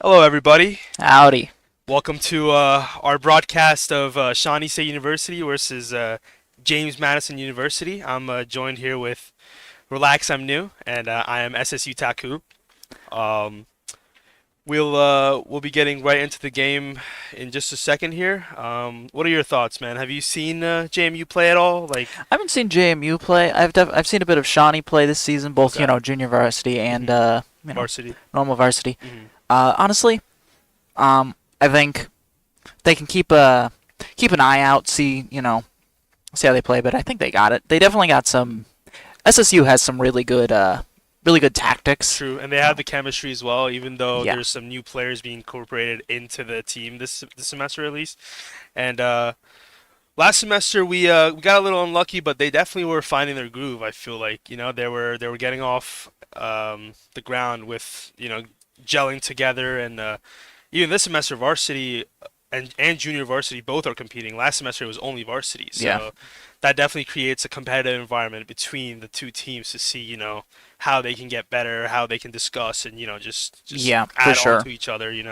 Hello, everybody. Howdy. Welcome to our broadcast of Shawnee State University versus James Madison University. I'm joined here with Relax, I'm New, and I am SSU Taku. Um, we'll be getting right into the game in just a second here. What are your thoughts, man? Have you seen JMU play at all? Like, I haven't seen JMU play. I've seen a bit of Shawnee play this season, both okay, junior varsity and varsity. normal varsity. Hmm. Honestly, I think they can keep an eye out, see how they play. But I think they got it. They definitely got some. SSU has some really good tactics. True, and they have the chemistry as well. Even though Yeah, there's some new players being incorporated into the team this semester at least, and last semester we got a little unlucky, but they definitely were finding their groove. I feel like they were getting off the ground with gelling together, and even this semester varsity and junior varsity both are competing. Last semester it was only varsity, yeah, so that definitely creates a competitive environment between the two teams to see how they can get better, how they can discuss, and just yeah, for add on sure. to each other. You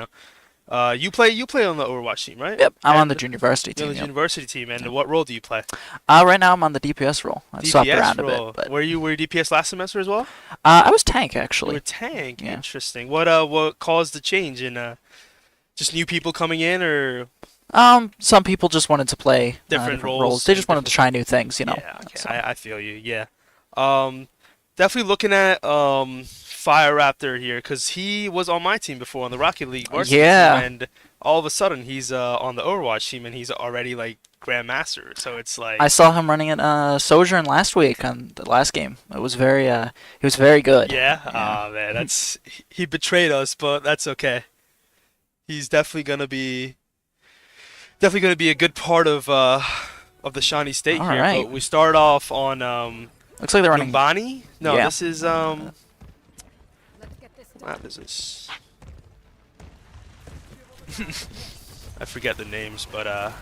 play on the Overwatch team, right? Yep, I'm on the And junior varsity you're on team. the Yep. university team, and Yep. what role do you play? Right now I'm on the DPS role. I swapped DPS around a bit, role. but Were you DPS last semester as well? I was tank You were actually. tank. Yeah. Interesting. What caused the change in just new people coming in, or Some people just wanted to play different different roles roles. They and just wanted to try new things. yeah, okay. So I feel you. Yeah. Um, Definitely looking at Fire Raptor here because he was on my team before on the Rocket League varsity team, yeah, and all of a sudden he's on the Overwatch team and he's already like Grandmaster. So it's I like, saw him running at Sojourn last week on the last game. He was very good. yeah, Yeah. ah man, he betrayed us, but that's okay. He's definitely gonna be a good part of the Shawnee State All here. right. But we start off on Looks like they're running. Numbani. No, Yeah. this is what map is this? I forget the names, but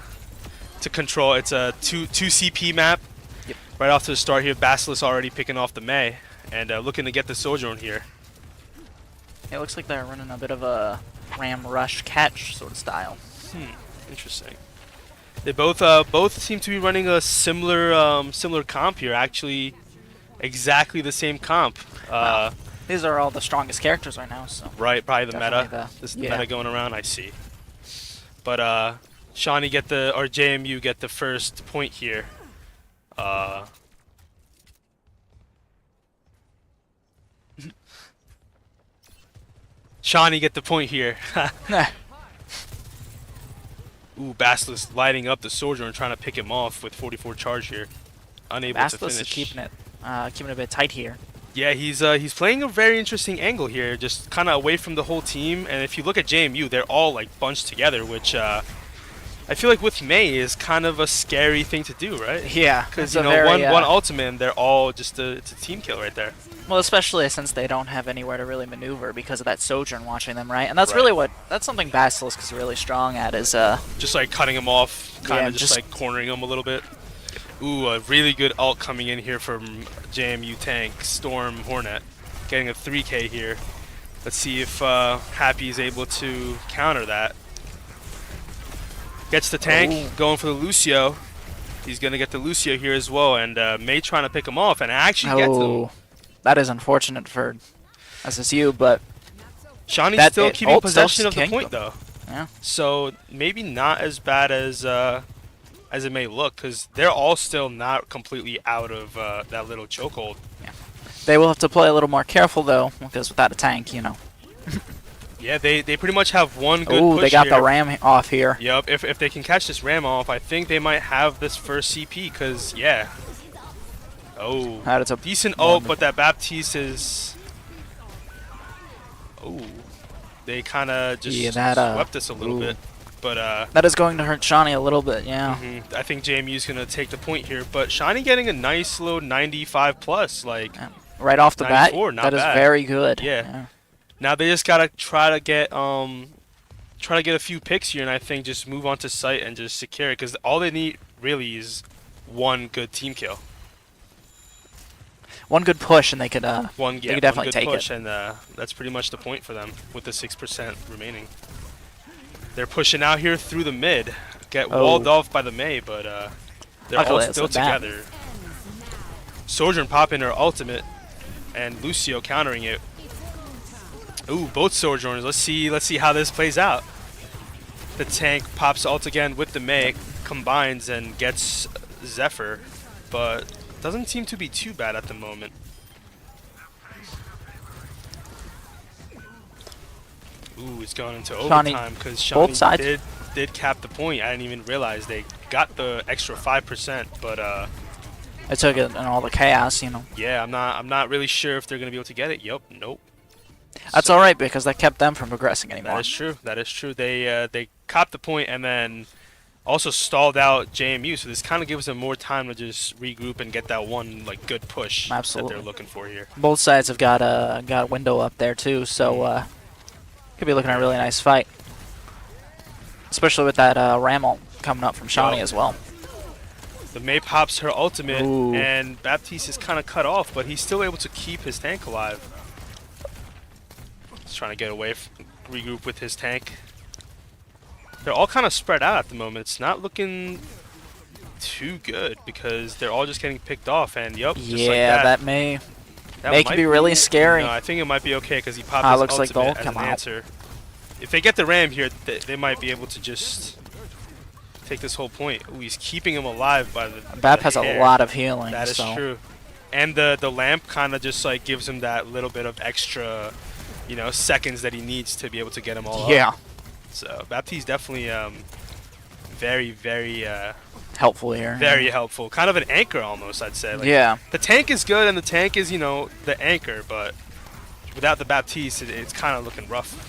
to control, it's a two CP map. Yep. Right off to the start here, Basilisk already picking off the May and looking to get the Sojourn here. It looks like they're running a bit of a ram rush catch sort of style. Interesting. They both seem to be running a similar comp here. Actually, exactly the same comp. Wow. These are all the strongest characters right now. So Right, probably the definitely meta. This is the yeah. meta going around. I see. But Shawnee or JMU get the first point here. Uh, Shawnee get the point here. Ooh, Basilisk lighting up the soldier and trying to pick him off with 44 charge here. Unable to Bastos is finish. keeping it a bit tight here. Yeah, he's playing a very interesting angle here, just kind of away from the whole team. And if you look at JMU, they're all like bunched together, which I feel like with May is kind of a scary thing to do, right? Yeah, Because it's a very one ultimate, and they're all just it's a team kill right there. well, especially since they don't have anywhere to really maneuver because of that Sojourn watching them, right? And that's Right. really that's something Basilisk is really strong at is Just like cutting him off, kind Yeah, of just just- like cornering him a little bit. Ooh, a really good ult coming in here from JMU tank Storm Hornet, getting a 3K here. Let's see if Happy is able to counter that. Gets the tank, Ooh. going for the Lucio. He's gonna get the Lucio here as well, and May trying to pick him off, and actually gets him. oh, that is unfortunate for SSU, but Shawnee's still keeping ult possession still of the king, point though, yeah. so maybe not as bad as it may look, because they're all still not completely out of that little chokehold. They will have to play a little more careful though, because without a tank. Yeah, they pretty much have one good Oh, push they got here. the ram off here. Yep, if they can catch this ram off, I think they might have this first CP, because, yeah. Oh, That is a decent ult, wonderful- but that Baptiste is... Oh, they kind of just Yeah, that, swept us a little ooh. bit. But That is going to hurt Shawnee a little bit, yeah. I think JMU's going to take the point here. But Shawnee getting a nice little 95 plus, like... Yeah. Right off the bat, 94, not that is bad. very good. Yeah. Now they just gotta try to get a few picks here, and I think just move on to site and just secure it, because all they need really is one good team kill. one good push, and they could One they could definitely good take push, it. and that's pretty much the point for them with the 6% remaining. They're pushing out here through the mid. Get walled off by the Mei, but they're Luckily, all still it's not bad. together. Sojourn popping her ultimate, and Lucio countering it. Ooh, both Sojourners. Let's see how this plays out. The tank pops ult again with the Mei, combines and gets Zephyr, but doesn't seem to be too bad at the moment. Ooh, it's going into Shawnee, overtime because both Shawnee sides. did cap the point. I didn't even realize they got the extra 5%, but It took it and all the chaos, you know. yeah, I'm not really sure if they're gonna be able to get it. Yup, nope. That's So, all right because that kept them from progressing anymore. that is true. That is true. They copped the point and then also stalled out JMU, so this kind of gives them more time to just regroup and get that one like good push Absolutely. that they're looking for here. Both sides have got a window up there too, so could be looking at a really nice fight. Especially with that Ram ult coming up from Shawnee as well. The Mei pops her ultimate, Ooh. and Baptiste is kind of cut off, but he's still able to keep his tank alive. He's trying to get away, regroup with his tank. They're all kind of spread out at the moment. It's not looking too good because they're all just getting picked off, and yup, just like Yeah, that. that may That They can might be really scary. No, I think it might be okay because he popped his looks like ultimate they'll as come an out. answer. If they get the Ram here, they might be able to just take this whole point. Ooh, he's keeping him alive by the Bap the has a hair. lot of healing. That is so. true. And the lamp kind of just like gives him that little bit of extra, you know, seconds that he needs to be able to get him all Yeah, up. So Baptiste's definitely very, very, helpful here. very helpful. Kind of an anchor almost, I'd say. Like, Yeah. the tank is good, and the tank is, you know, the anchor, but without the Baptiste, it's kind of looking rough.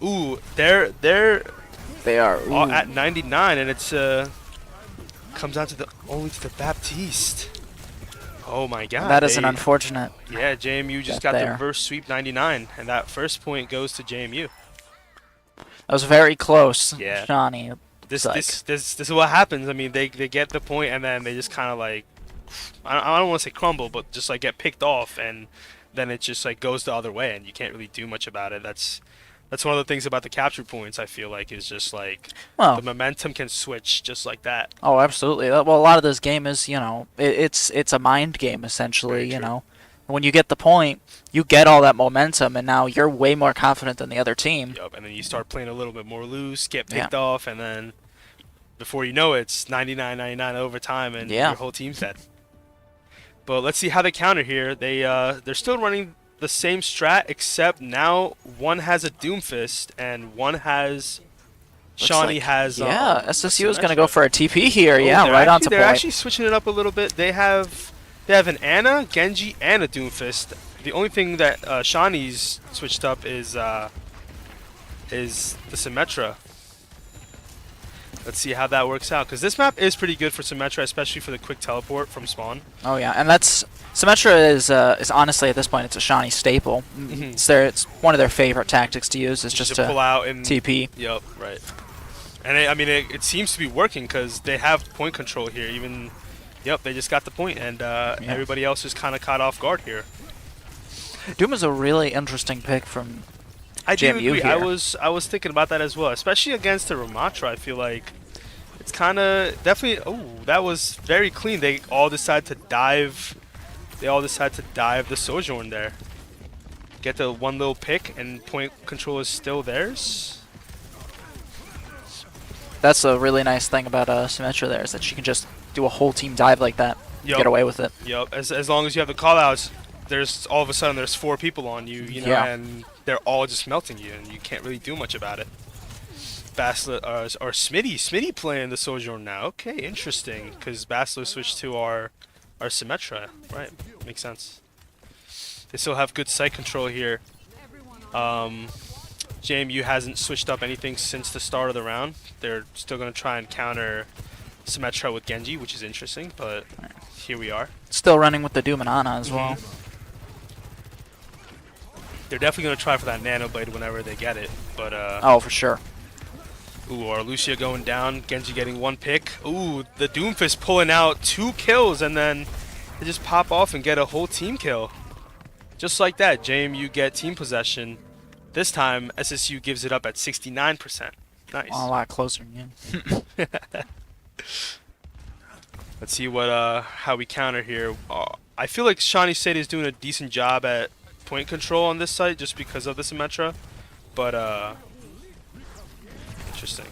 Ooh, they're They are. all Ooh. at 99, and it's comes down to only to the Baptiste. Oh my God! That is an unfortunate. Yeah, JMU just Get got the there. reverse sweep 99, and that first point goes to JMU. That was very close. Yeah. Shawnee. This Psych. this is what happens. I mean, they get the point, and then they just kind of like, I don't want to say crumble, but just like get picked off, and then it just like goes the other way, and you can't really do much about it. That's one of the things about the capture points. I feel like is just like Well. the momentum can switch just like that. Oh, absolutely. Well, a lot of this game is, you know, it's a mind game essentially. Very You true. know, when you get the point, you get all that momentum, and now you're way more confident than the other team. Yup, and then you start playing a little bit more loose, get picked off, and then before you know it, it's 99-99 overtime, and Yeah. your whole team's dead. But let's see how they counter here. They're still running the same strat, except now one has a Doomfist and one has Shawnee like- has Yeah, a SSU is Symmetra. gonna go for a TP here. Oh, Yeah, they're right actually, onto they're point. actually switching it up a little bit. They have an Ana, Genji, and a Doomfist. The only thing that Shawnee's switched up is the Symmetra. Let's see how that works out, because this map is pretty good for Symmetra, especially for the quick teleport from spawn. Oh yeah, and that's Symmetra is honestly at this point it's a Shawnee staple. Mhm. It's one of their favorite tactics to use is just to pull to out and TP. Yep, right. And I mean, it seems to be working because they have point control here. Even, yep, they just got the point, and everybody else is kind of caught off guard here. Doom is a really interesting pick from I do JMU agree. here. I was thinking about that as well, especially against the Ramatra. I feel like it's kind of definitely. Oh, that was very clean. They all decide to dive. They all decide to dive the Sojourn there. Get the one little pick, and point control is still theirs. That's a really nice thing about Symmetra there is that she can just do a whole team dive like that, Yup. get away with it. Yep. As long as you have the callouts, there's all of a sudden there's 4 people on you, you know, Yeah. and they're all just melting you, and you can't really do much about it. Basler or Smitty playing the Sojourn now. Okay, interesting, because Basler switched to our Symmetra. Right, makes sense. They still have good site control here. JMU hasn't switched up anything since the start of the round. They're still going to try and counter Symmetra with Genji, which is interesting, but here we are. Still running with the Doom and Ana as well. They're definitely going to try for that Nano Blade whenever they get it, but Oh, for sure. ooh, our Lucia going down, Genji getting 1 pick. Ooh, the Doomfist pulling out 2 kills, and then They just pop off and get a whole team kill. Just like that, JMU get team possession. This time, SSU gives it up at 69%. Nice. A lot closer, yeah. Let's see what how we counter here. I feel like Shawnee State is doing a decent job at point control on this site just because of the Symmetra. But interesting.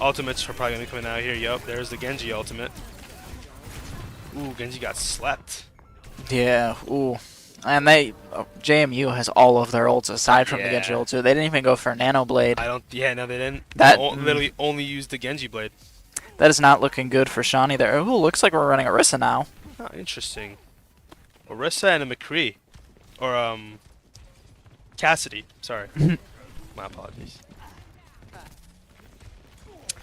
Ultimates are probably gonna be coming out here. Yup, there's the Genji ultimate. Ooh, Genji got slept. Yeah, ooh. And JMU has all of their ults aside from the Genji Yeah. ult too. They didn't even go for Nano Blade. Yeah, no, they didn't. That- They literally only used the Genji blade. That is not looking good for Shawnee there. Ooh, looks like we're running Orisa now. Oh, interesting. Orisa and a McCree. Or, Cassidy. Sorry. My apologies.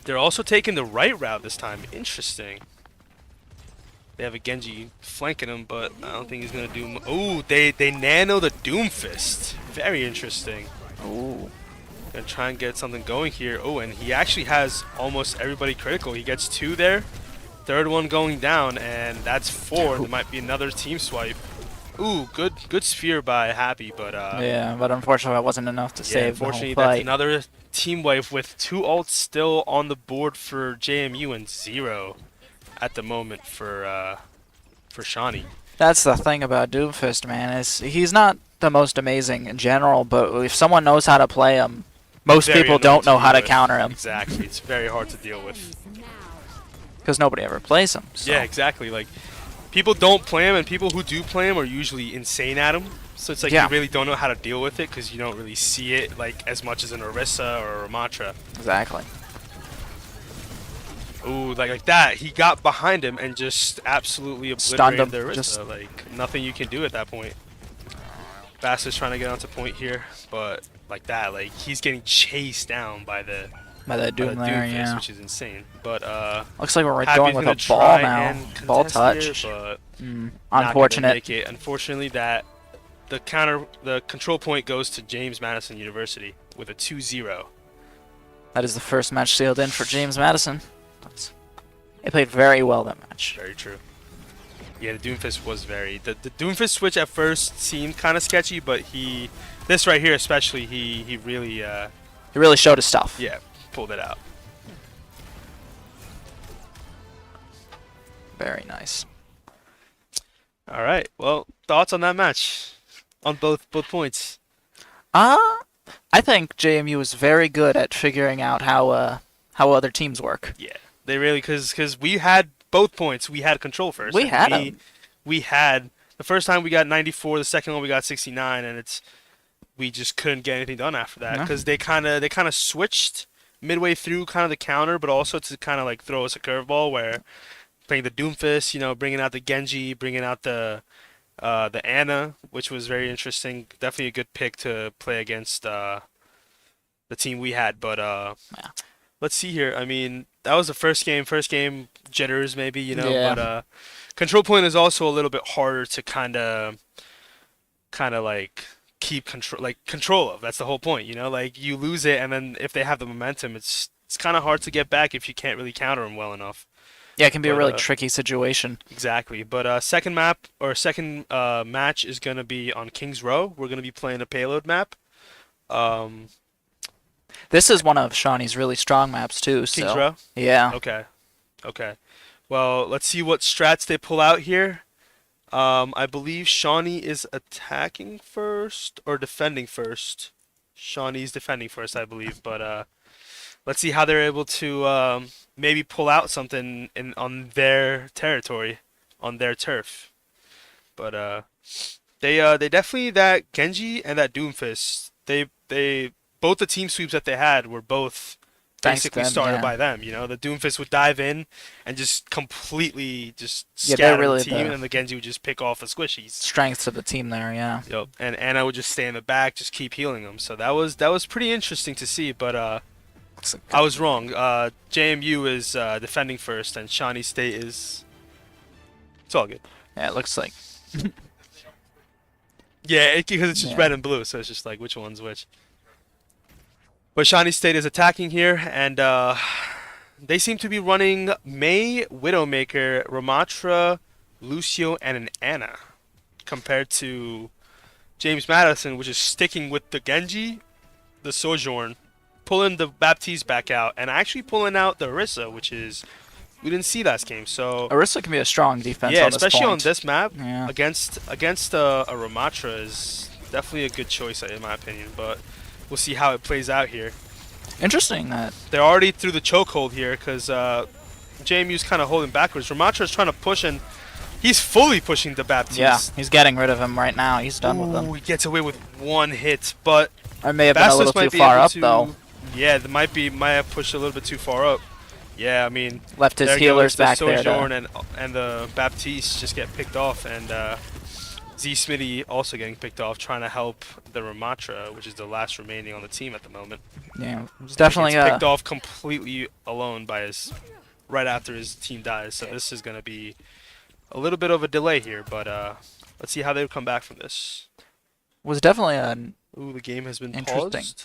They're also taking the right route this time. Interesting. They have a Genji flanking him, but I don't think he's gonna do. Ooh, they nano the Doomfist. Very interesting. Ooh. Gonna try and get something going here. Oh, and he actually has almost everybody critical. He gets 2 there. Third one going down, and that's 4. There might be another team swipe. Ooh, good sphere by Happy, but Yeah, but unfortunately that wasn't enough to yeah, save the whole unfortunately that's fight. another team wipe with 2 ults still on the board for JMU and 0 at the moment for Shawnee. That's the thing about Doomfist, man, is he's not the most amazing in general, but if someone knows how to play him, most Very people annoying don't know how deal to with. counter him Exactly, it's very hard to deal with. because nobody ever plays him. So. Yeah, exactly. Like, people don't play him, and people who do play him are usually insane at him. So it's like Yeah. you really don't know how to deal with it because you don't really see it like as much as an Orisa or a Ramatra. Exactly. Ooh, like that. He got behind him and just absolutely Stunned obliterated him, the just- Orisa. Like, nothing you can do at that point. Bass is trying to get onto point here, but like that, like he's getting chased down by the By that Doom there, Doomfist, yeah. which is insane. But Looks like we're Happy's going with gonna a ball try now. and Ball contest touch. here, but not gonna Unfortunate. make it. Unfortunately, that the control point goes to James Madison University with a 2-0. That is the first match sealed in for James Madison. They played very well that match. Very true. Yeah, the Doomfist was very the Doomfist switch at first seemed kind of sketchy, but this right here especially he really He really showed his stuff. yeah, pulled it out. Very nice. All right. Well, thoughts on that match on both points. I think JMU is very good at figuring out how other teams work. Yeah, they really because we had both points. We had control first. We and had 'em. We had the first time we got 94. The second one we got 69, and we just couldn't get anything done after that No. because they kind of switched midway through kind of the counter, but also to kind of like throw us a curveball where playing the Doomfist, you know, bringing out the Genji, bringing out the Ana, which was very interesting. Definitely a good pick to play against the team we had. But Yeah. let's see here. I mean, that was the first game. First game jitters maybe, you know. Yeah. But control point is also a little bit harder to kind of like keep control of. That's the whole point, you know. Like you lose it, and then if they have the momentum, it's kind of hard to get back if you can't really counter them well enough. Yeah, it can be a But, really tricky situation. Exactly. But second match is gonna be on Kings Row. We're gonna be playing a payload map. Um, This is one of Shawnee's really strong maps too. Kings So Row. yeah, Okay. Well, let's see what strats they pull out here. I believe Shawnee is attacking first or defending first. Shawnee's defending first, I believe. But let's see how they're able to maybe pull out something on their territory, on their turf. But they definitely that Genji and that Doomfist. They both the team sweeps that they had were both Thanks to basically them, started yeah. by them. You know, the Doomfist would dive in and just completely just Yeah, they're scatter really the team, the- and the Genji would just pick off the squishies. strength to the team there. Yeah. Yep. And Anna would just stay in the back, just keep healing them. So that was pretty interesting to see. But Looks like- I was wrong. JMU is defending first, and Shawnee State is. It's all good. Yeah, it looks like. Yeah, because it's just Yeah. red and blue, so it's just like which one's which. But Shawnee State is attacking here, and they seem to be running May, Widowmaker, Ramatra, Lucio and an Ana compared to James Madison, which is sticking with the Genji, the Sojourn, pulling the Baptiste back out, and actually pulling out the Orisa, which is we didn't see last game. So Orisa can be a strong defense yeah, on this especially on point. this map Yeah. against a Ramatra is definitely a good choice in my opinion. But we'll see how it plays out here. Interesting that. They're already through the chokehold here because JMU's kind of holding backwards. Ramatra's trying to push and he's fully pushing the Baptiste. Yeah, he's getting rid of him right now. He's done with him. He gets away with one hit, but I may have been a Bastos little might too be far able up to. though. Yeah, might have pushed a little bit too far up. Yeah, I mean, Left his there healers goes the back there. Sojourn and the Baptiste just get picked off, and Z Smitty also getting picked off, trying to help the Ramatra, which is the last remaining on the team at the moment. Yeah, it's definitely Gets picked off completely alone by his right after his team dies. So this is gonna be a little bit of a delay here, but let's see how they come back from this. was definitely an Ooh, the game has been Interesting. paused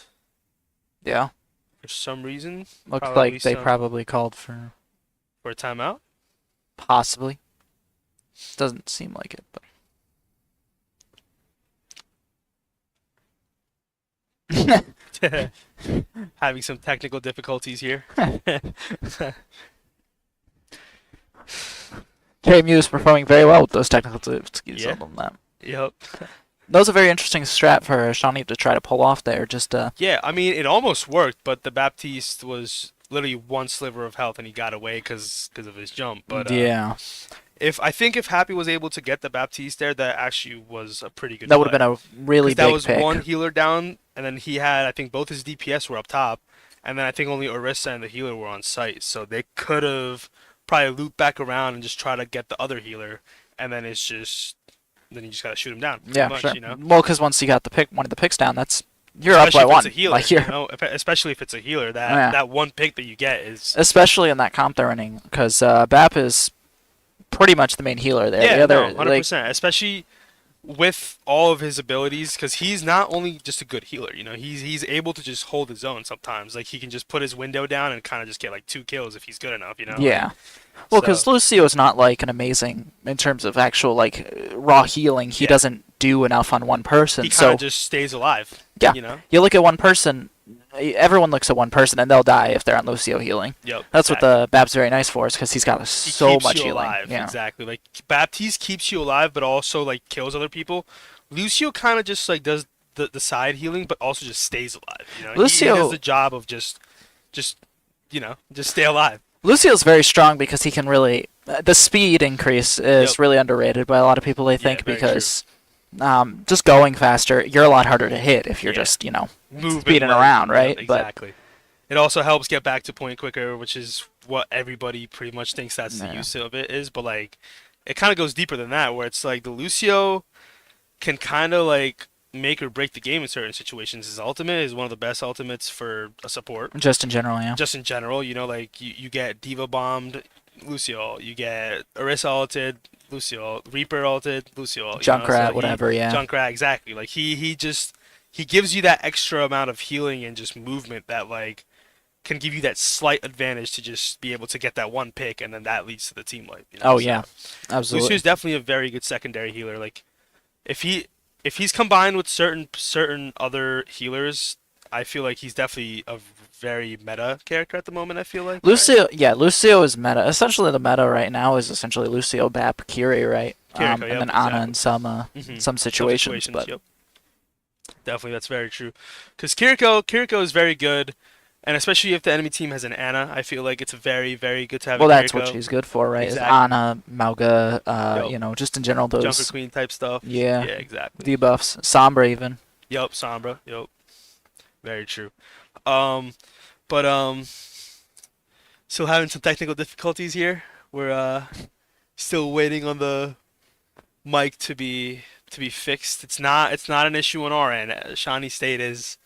yeah. for some reason. Looks Probably like they some- probably called for For a timeout. possibly. Doesn't seem like it, but Having some technical difficulties here. JMU is performing very well with those technical difficulties Yeah. on that. Yep. That was a very interesting strat for Shawnee to try to pull off there. Just Yeah, I mean, it almost worked, but the Baptiste was literally one sliver of health and he got away because of his jump. But yeah, I think if Happy was able to get the Baptiste there, that actually was a pretty good that would play. have been a really 'Cause that big was pick. one healer down, and then he had, I think both his DPS were up top, and then I think only Orisa and the healer were on site, so they could have probably looped back around and just try to get the other healer, and then it's just, then you just gotta shoot him down. Pretty Yeah, much, sure. you know? Well, because once you got the pick, one of the picks down, that's you're Especially up by if one. it's a healer, Like you're, you know? Especially if it's a healer, that Yeah. that one pick that you get is especially in that comp they're running, because Bap is pretty much the main healer there. yeah, The other, no, 100%. Especially with all of his abilities, because he's not only just a good healer, you know, he's able to just hold his own sometimes. Like he can just put his window down and kind of just get like 2 kills if he's good enough, you know. yeah. Well, because So- Lucio is not like an amazing in terms of actual like raw healing. He Yeah. doesn't do enough on one person. He kind So of just stays alive. Yeah. You know. you look at one person, everyone looks at one person and they'll die if they're on Lucio healing. Yep. That's exactly. what the Bab's very nice for, is because he's got He so keeps much you healing. alive. Yeah. Exactly. Like Baptiste keeps you alive, but also like kills other people. Lucio kind of just like does the side healing, but also just stays alive. You know. He Lucio- does the job of just you know just stay alive. Lucio's very strong because he can really the speed increase is Yep. really underrated by a lot of people. They Yeah, think very because just going faster, you're a lot harder to hit if you're Yeah. just Moving speeding well. around, Yep, right? But exactly. It also helps get back to point quicker, which is what everybody pretty much thinks that's the Yeah. use of it is. But like, it kind of goes deeper than that, where it's like the Lucio can kind of like make or break the game in certain situations. His ultimate is one of the best ultimates for a support. just in general, yeah. Just in general, you know, like you get Diva bombed, Lucio. You get Orisa ulted, Lucio. Reaper ulted, Lucio. You know, Junkrat, so whatever, yeah. Junkrat, exactly. Like he just he gives you that extra amount of healing and just movement that like can give you that slight advantage to just be able to get that one pick, and then that leads to the team wipe. You know? Oh So, yeah, absolutely. Lucio's definitely a very good secondary healer. Like if he's combined with certain other healers, I feel like he's definitely a very meta character at the moment. I feel like right? Lucio, yeah, Lucio is meta. Essentially, the meta right now is essentially Lucio, Bap, Kiri, right? Kiriko, And yep, then Ana exactly. in some Mhm. some situations, but yep. Definitely, that's very true. Because Kiriko is very good, and especially if the enemy team has an Ana, I feel like it's very, very good to have. well, a that's Kiriko. what she's good for, right? Exactly. Is Ana, Mauga, Yup. just in general those. Junker Queen type stuff. Yeah. Yeah, exactly. Debuffs, Sombra even. Yup, Sombra. Yup. Very true. But still having some technical difficulties here. We're still waiting on the mic to be fixed. It's not an issue on our end. Shawnee State is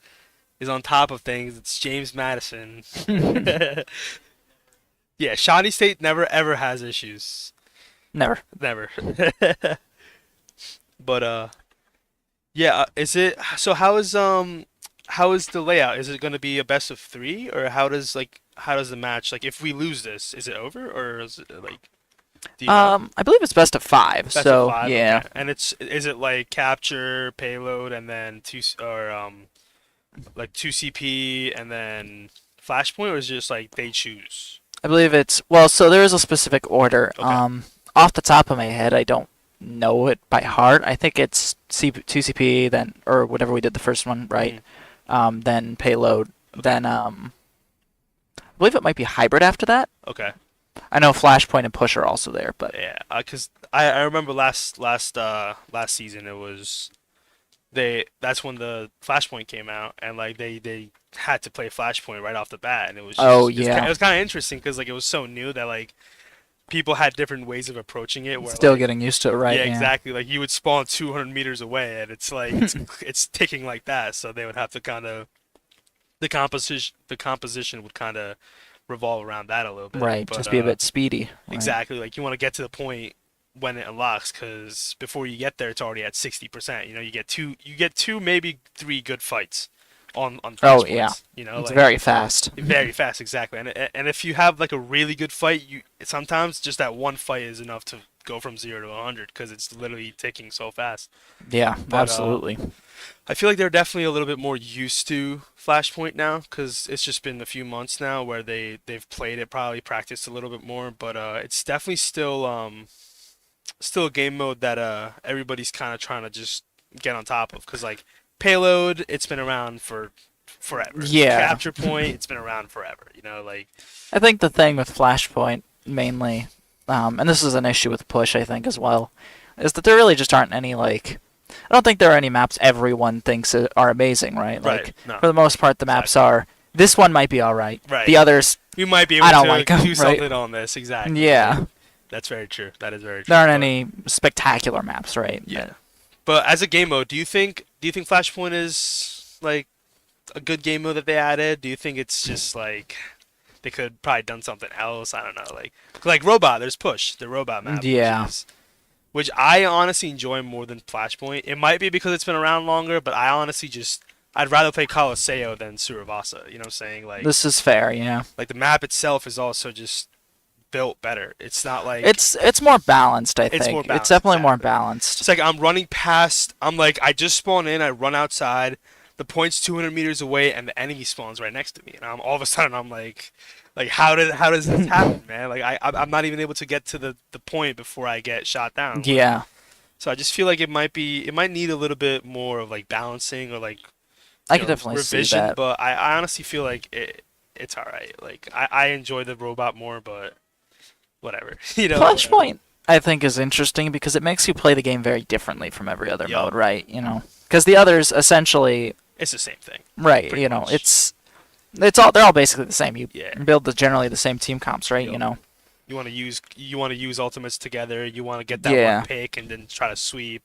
on top of things. It's James Madison. Yeah, Shawnee State never ever has issues. Never. Never. But yeah, is it so how is the layout? Is it going to be a best of 3, or how does the match, like if we lose this, is it over, or is it like Do you know? I believe it's best of 5. Best of So five. yeah, Okay. And is it like capture, payload, and then or like two CP and then flashpoint, or is it just like they choose? I believe it's well. So there is a specific order. Okay. Off the top of my head, I don't know it by heart. I think it's 2CP, then or whatever we did the first one, right? Mhm. Then payload, Okay. then I believe it might be hybrid after that. Okay. I know flashpoint and push are also there, but Yeah. Cause I remember last season it was that's when the Flashpoint came out, and like they had to play Flashpoint right off the bat, and it was oh just it yeah, was kind of interesting because like it was so new that like people had different ways of approaching it. Where still like getting used to it, right? yeah, Yeah. exactly. Like you would spawn 200 meters away, and it's like it's ticking like that. So they would have to kind of the composition would kind of revolve around that a little bit. Right, But just be a bit speedy. Right. exactly, like you want to get to the point when it unlocks, because before you get there, it's already at 60%. You get two, maybe three good fights on Oh flash yeah, points. it's Like very fast. very fast, exactly. And if you have like a really good fight, you sometimes just that one fight is enough to go from 0 to 100 because it's literally ticking so fast. Yeah, But absolutely. I feel like they're definitely a little bit more used to Flashpoint now because it's just been a few months now where they've played it, probably practiced a little bit more. But it's definitely still a game mode that everybody's kind of trying to just get on top of because like payload, it's been around for forever. Yeah, Capture point, it's been around forever. Like I think the thing with flashpoint mainly, and this is an issue with push, I think as well, is that there really just aren't any like. I don't think there are any maps everyone thinks are amazing, right? right, Like no, for the most part, the maps exactly. are. This one might be all right. Right. The others, We might be able I don't to like them, do right? something on this, exactly. Like, Yeah, that's very true. That is very there true. aren't But any spectacular maps, right? yeah. But as a game mode, do you think Flashpoint is like a good game mode that they added? Do you think it's just like they could probably done something else? I don't know. Like Robot, there's Push, the robot map, Yeah. which I honestly enjoy more than Flashpoint. It might be because it's been around longer, but I honestly just I'd rather play Colosseo than Suravasa. You know what I'm saying? This is fair, yeah. Like the map itself is also just built better. It's not like It's more balanced, I it's more think. It's balanced, definitely more exactly. balanced. It's like I'm running past. I'm like I just spawn in. I run outside. The point's 200 meters away, and the enemy spawns right next to me. And I'm all of a sudden I'm like how does this happen, man? Like I'm not even able to get to the point before I get shot down. Yeah. So I just feel like it might need a little bit more of like balancing or like I could definitely see revision. that. But I honestly feel like it's all right. Like I enjoy the robot more, but whatever. Whatever. Flashpoint, I think, is interesting because it makes you play the game very differently from every other Yup. mode, right? Because the others essentially, It's the same thing, right? pretty much. It's all they're all basically the same. You Yeah. build generally the same team comps, right? Yup. You want to use ultimates together. You want to get that Yeah. one pick and then try to sweep.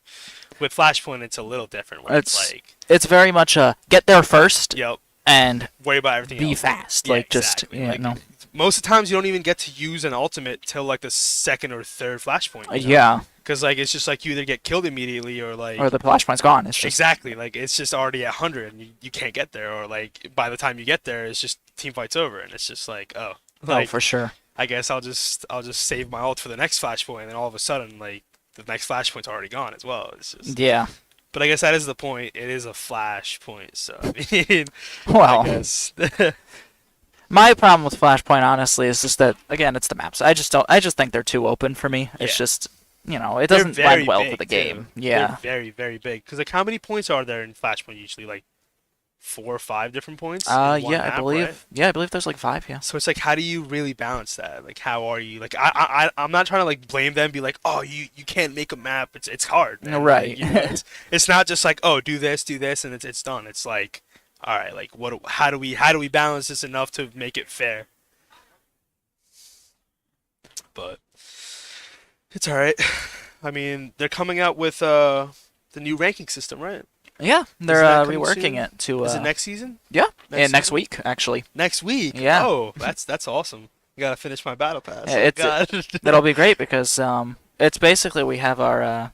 With Flashpoint, it's a little different. Where it's like, It's very much a get there first yep, and worry about everything be else. fast. Yeah, Like just exactly. Like, no. most of the times, you don't even get to use an ultimate till like the second or third Flashpoint. Yeah. Because like it's just like you either get killed immediately or like Or the flashpoint's gone. It's just exactly like it's just already at 100 and you can't get there, or like by the time you get there, it's just team fight's over and it's just like oh like for sure. I guess I'll just save my ult for the next flashpoint, and then all of a sudden like the next flashpoint's already gone as well. It's just Yeah. but I guess that is the point. It is a flashpoint, so I mean I Well, guess my problem with Flashpoint, honestly, is just that again, it's the maps. I just don't. I just think they're too open for me. It's Yeah. just it they're doesn't very blend well big to the too. game. They're Yeah. very very big. Because like how many points are there in flashpoint usually? Like 4 or 5 different points in one Yeah, map, I believe. right? Yeah, I believe there's like 5. Yeah. So it's like, how do you really balance that? Like, how are you? Like, I'm not trying to like blame them, be like, oh, you can't make a map. It's hard, man. Right. Like, it's not just like, oh, do this, and it's done. It's like, all right, like how do we balance this enough to make it fair? But it's all right. I mean, they're coming out with the new ranking system, right? Yeah, they're that coming reworking soon? it to. Is it next season? Yeah, next season? week actually. Next week? Yeah. Oh, that's awesome. I gotta finish my battle pass. Yeah, Oh, it's God. that'll be great because it's basically we have our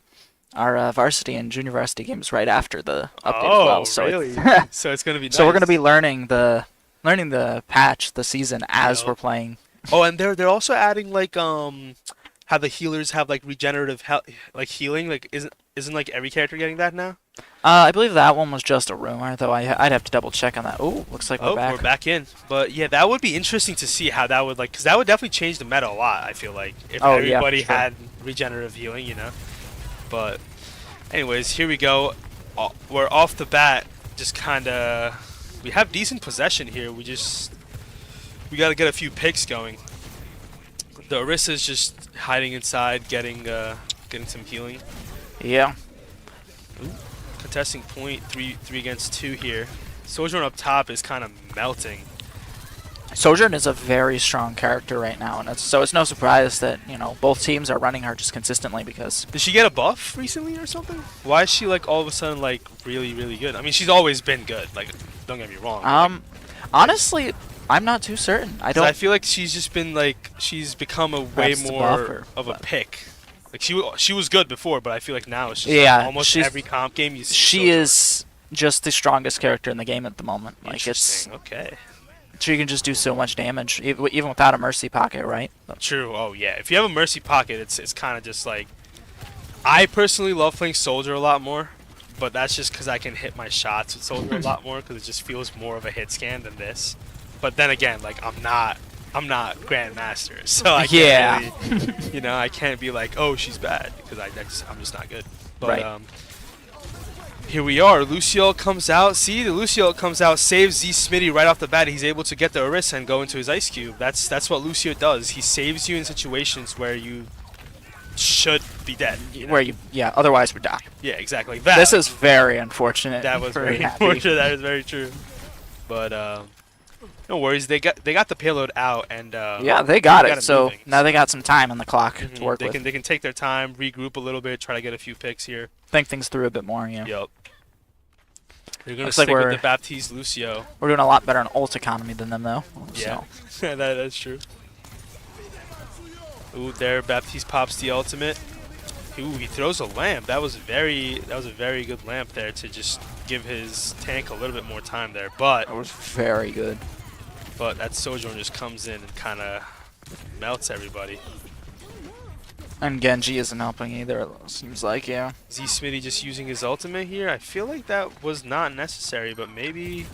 varsity and junior varsity games right after the update as well. So really? So it's gonna be nice. so we're gonna be learning the patch, the season as Yup. we're playing. Oh, and they're also adding like how the healers have like regenerative like healing. Like isn't like every character getting that now? I believe that one was just a rumor, though I'd have to double check on that. Oh, looks like we're Oh, we're back. back in. But yeah, that would be interesting to see how that would like, because that would definitely change the meta a lot. I feel like if Oh yeah, for everybody sure. had regenerative healing, you know. But anyways, here we go. We're off the bat, just kind of. We have decent possession here. We got to get a few picks going. The Orissa's just hiding inside, getting some healing. Yeah. Ooh, contesting point, three against two here. Sojourn up top is kind of melting. Sojourn is a very strong character right now, and it's no surprise that both teams are running her just consistently because Did she get a buff recently or something? Why is she like all of a sudden like really really good? I mean, she's always been good. Like, don't get me wrong. honestly, I'm not too certain. I 'Cause don't. I feel like she's just been like she's become a way Perhaps the more buffer, of a but- pick. Like she was good before, but I feel like now it's just Yeah, like almost she's- every comp game you see. She Sojourn. is just the strongest character in the game at the moment. Like Interesting. Okay. she can just do so much damage even without a mercy pocket, right? True. Oh yeah. If you have a mercy pocket, it's kind of just like. I personally love playing soldier a lot more, but that's just because I can hit my shots with soldier a lot more because it just feels more of a hit scan than this. But then again, like I'm not grandmaster, so I Yeah. can't really, I can't be like, oh, she's bad because I'm just not good. But Right. here we are. Lucio comes out. See, the Lucio comes out, saves Z Smitty right off the bat. He's able to get the Orisa and go into his Ice Cube. That's what Lucio does. He saves you in situations where you should be dead. Where otherwise we die. Yeah, exactly. That This is very unfortunate. that was Very very happy. unfortunate. That is very true. But no worries. They got the payload out and Yeah, they got got it. So moving. now they got some time on the clock Mhm. to work they with. can they can take their time, regroup a little bit, try to get a few picks here. Think things through a bit more. Yeah. Yep. They're gonna Looks like stick with we're- the Baptiste Lucio. We're doing a lot better on ult economy than them, though. Yeah, So. that's true. Ooh, there Baptiste pops the ultimate. Ooh, he throws a lamp. That was a very good lamp there to just give his tank a little bit more time there. But That was very good. that Sojourn just comes in and kind of melts everybody. And Genji isn't helping either. It seems like, yeah. Z Smitty just using his ultimate here. I feel like that was not necessary, but maybe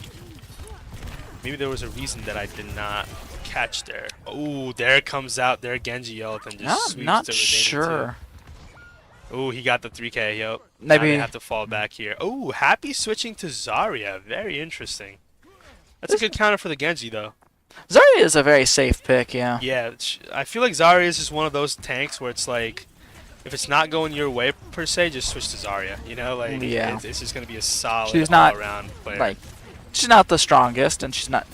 there was a reason that I did not catch there. Oh, there comes out their Genji ult and just sweeps Not the remaining sure. two. Oh, he got the 3K. Yep. Now Maybe- they have to fall back here. Oh, Happy switching to Zarya. Very interesting. That's a good counter for the Genji though. Zarya is a very safe pick, yeah. Yeah, I feel like Zarya is just one of those tanks where it's like, if it's not going your way per se, just switch to Zarya. Like Yeah. it's just gonna be a solid She's not, all-around player. Like, she's not the strongest, and she's not,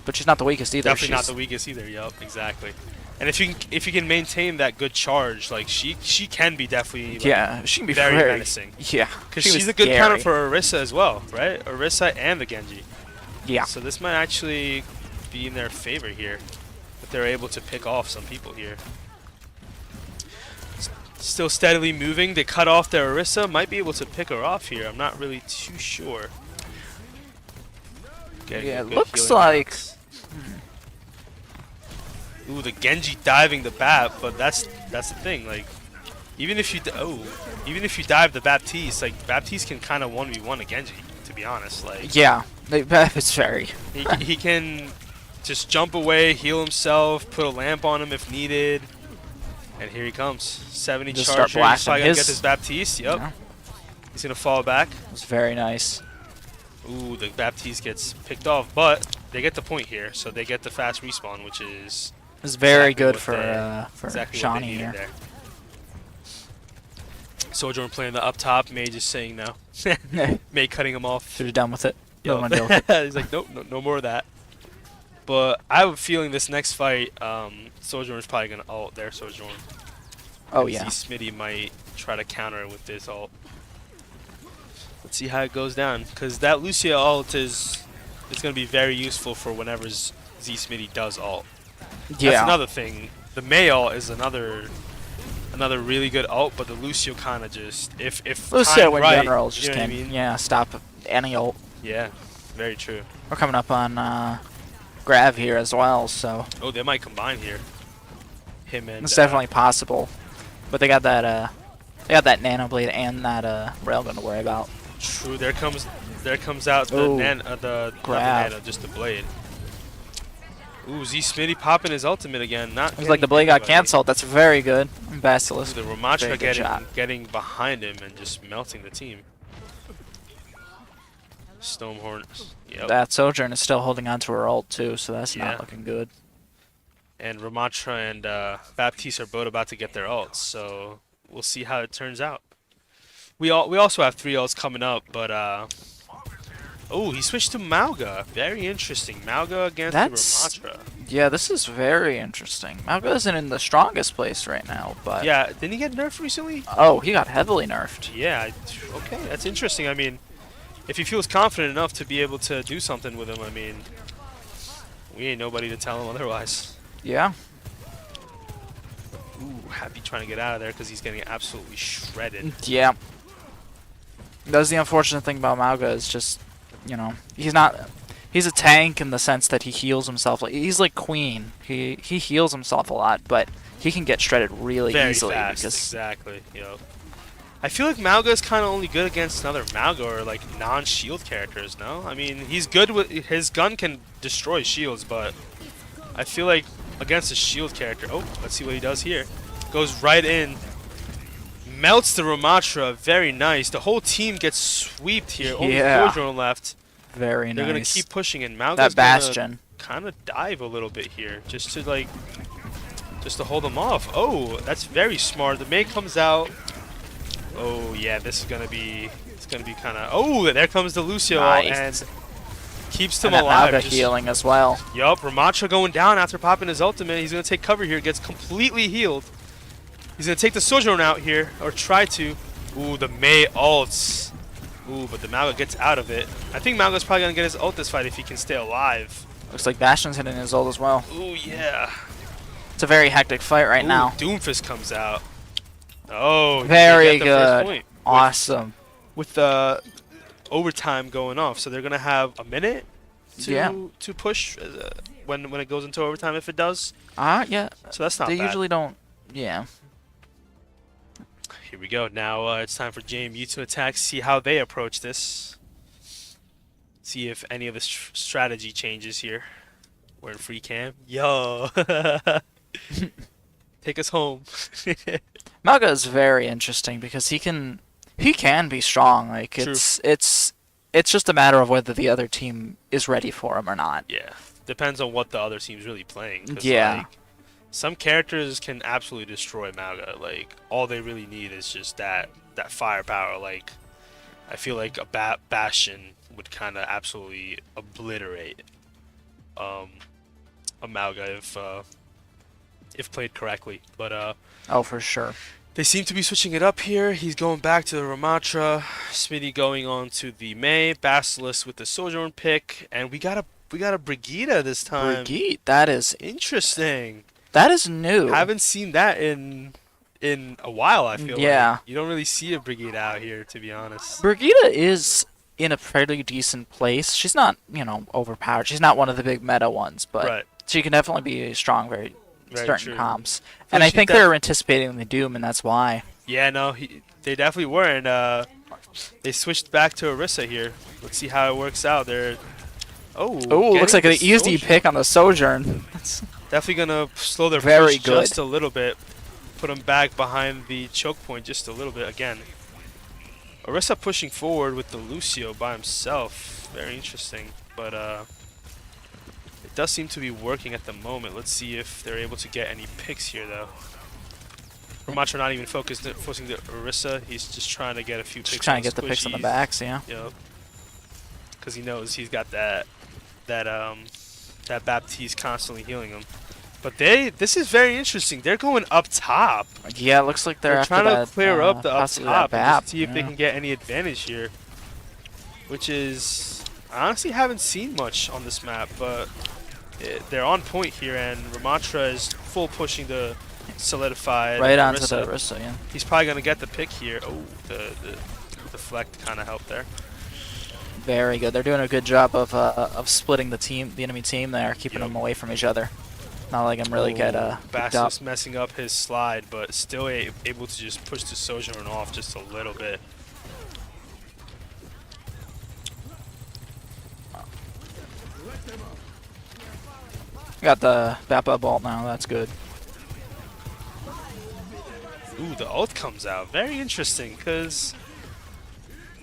but she's not the weakest either. Definitely not She's- the weakest either. Yup, exactly. And if you can maintain that good charge, like she can be definitely like, Yeah, she can be very very menacing. Yeah, Because she she's was a good counter scary. for Orisa as well, right? Orisa and the Genji. Yeah. So this might actually be in their favor here, if they're able to pick off some people here. Still steadily moving. They cut off their Orisa. Might be able to pick her off here. I'm not really too sure. Getting Yeah, a it good looks healing like. box. Ooh, the Genji diving the Bap, but that's the thing. Like, even if you dive the Baptiste, like Baptiste can kind of 1v1 a Genji. To be honest, like Yeah, it's very. he can just jump away, heal himself, put a lamp on him if needed, and here he comes. 70 Just start charger. He's blasting probably gonna his- get this Baptiste. Yep, Yeah, he's gonna fall back. it was very nice. Ooh, the Baptiste gets picked off, but they get the point here, so they get the fast respawn, which is It was very exactly good what for exactly what they Shawnee needed here. there. Sojourn playing the up top, May just saying no. May cutting him off. Should have done with it. Yup. Don't wanna deal with it. He's like, nope, no more of that. But I have a feeling this next fight, Sojourn is probably gonna ult there. Sojourn. Oh Z yeah. Smitty might try to counter it with this ult. Let's see how it goes down, because that Lucia ult is gonna be very useful for whenever Z Smitty does ult. That's Yeah. another thing. The May ult is another really good ult, but the Lucio kind of just if Lucio timed in right, general you just know what I can mean? stop any ult. Yeah, very true. We're coming up on Grav here as well, so Oh, they might combine here. him and. It's definitely possible, but they got that nano blade and that railgun to worry about. True. There comes out the Ooh, not the grab. nano, just the blade. Ooh, Z Smitty popping his ultimate again. Not. Looks like the blade got anybody. canceled. That's very good. Basilisk. Ooh, the Ramatra Very good shot. getting behind him and just melting the team. Stonehorn. Yep. That Sojourn is still holding on to her ult too, so that's Yeah. not looking good. And Ramatra and Baptiste are both about to get their ults, so we'll see how it turns out. We also have 3 ults coming up, but oh, he switched to Mauga. Very interesting. Mauga against the Ramatra. Yeah, this is very interesting. Mauga isn't in the strongest place right now, but Yeah, didn't he get nerfed recently? oh, he got heavily nerfed. Yeah. Okay, that's interesting. I mean, if he feels confident enough to be able to do something with him, I mean, we ain't nobody to tell him otherwise. Yeah. Ooh, Happy trying to get out of there because he's getting absolutely shredded. Yeah. That's the unfortunate thing about Mauga is just, you know, he's a tank in the sense that he heals himself. Like, he's like Queen. He heals himself a lot, but he can get shredded really Very easily fast, because exactly. Yep. I feel like Mauga is kind of only good against another Mauga or like non-shield characters. No, I mean he's good with his gun can destroy shields, but I feel like against a shield character. Oh, let's see what he does here. Goes right in. Melts the Ramatra, very nice. The whole team gets sweeped here. Only Yeah. 4 drone left. very They're nice. gonna keep pushing, and Mauga's That Bastion. kind of dive a little bit here, just to hold them off. Oh, that's very smart. The May comes out. Oh yeah, it's gonna be kind of. Oh, there comes the Lucio Nice. and keeps them And that alive. Mauga healing as well. Yup, Ramatra going down after popping his ultimate. He's gonna take cover here. Gets completely healed. He's gonna take the Sojourn out here, or try to. Ooh, the May ults. Ooh, but the Mauga gets out of it. I think Mauga's probably gonna get his ult this fight if he can stay alive. Looks like Bastion's hitting his ult as well. Ooh, yeah. It's a very hectic fight right Ooh, now. Doomfist comes out. Oh, Very they get the first good. point Awesome. with the overtime going off. So they're gonna have a minute to push when it goes into overtime if it does. Yeah. So that's not They bad. usually don't. Yeah. Here we go. Now it's time for JMU to attack. See how they approach this. See if any of the strategy changes here. We're in free cam. Yo. Take us home. Mauga is very interesting because he can be strong. Like True. it's just a matter of whether the other team is ready for him or not. Yeah. Depends on what the other team's really playing. 'Cause, Yeah. like, some characters can absolutely destroy Mauga. Like, all they really need is just that firepower. Like, I feel like a Bastion would kind of absolutely obliterate a Mauga if played correctly. But Oh, for sure. they seem to be switching it up here. He's going back to the Ramatra. Smitty going on to the May. Basilisk with the Sojourn pick, and we got a Brigida this time. Brigitte, that is Interesting. new. Haven't seen that in a while. I feel Yeah. like you don't really see a Brigida out here, to be honest. Brigitte is in a pretty decent place. She's not, overpowered. She's not one of the big meta ones, but Right. she can definitely be strong very certain true. comps. Feel And like I she's think they're anticipating the Doom, and that's why. Yeah, no, they definitely were, and they switched back to Orisa here. Let's see how it works out. They're Oh, looks like an getting the easy Sojourn. pick on the Sojourn. Definitely gonna slow their Very push good. just a little bit. Put them back behind the choke point just a little bit again. Orisa pushing forward with the Lucio by himself. Very interesting, but it does seem to be working at the moment. Let's see if they're able to get any picks here, though. Ramatra not even focusing the Orisa. He's just trying to get a few Just picks. trying to get the picks on the backs, yeah. Yep. Because he knows he's got that Baptiste constantly healing him. But this is very interesting. They're going up top. Yeah, it looks like they're after trying that, to clear up the up possibly top that and BAP, just see if they yeah. can get any advantage here. Which is, I honestly haven't seen much on this map, but they're on point here, and Ramatra is full pushing the solidified. Right onto Orisa. the Orisa, yeah. He's probably gonna get the pick here. Oh, the deflect kind of helped there. Very good. They're doing a good job of splitting the enemy team there, keeping Yep. them away from each other. Not like I'm really get picked up. Basilisk messing up his slide, but still able to just push the Sojourn off just a little bit. Got the Bappa Bolt now. That's good. Ooh, the ult comes out. Very interesting, because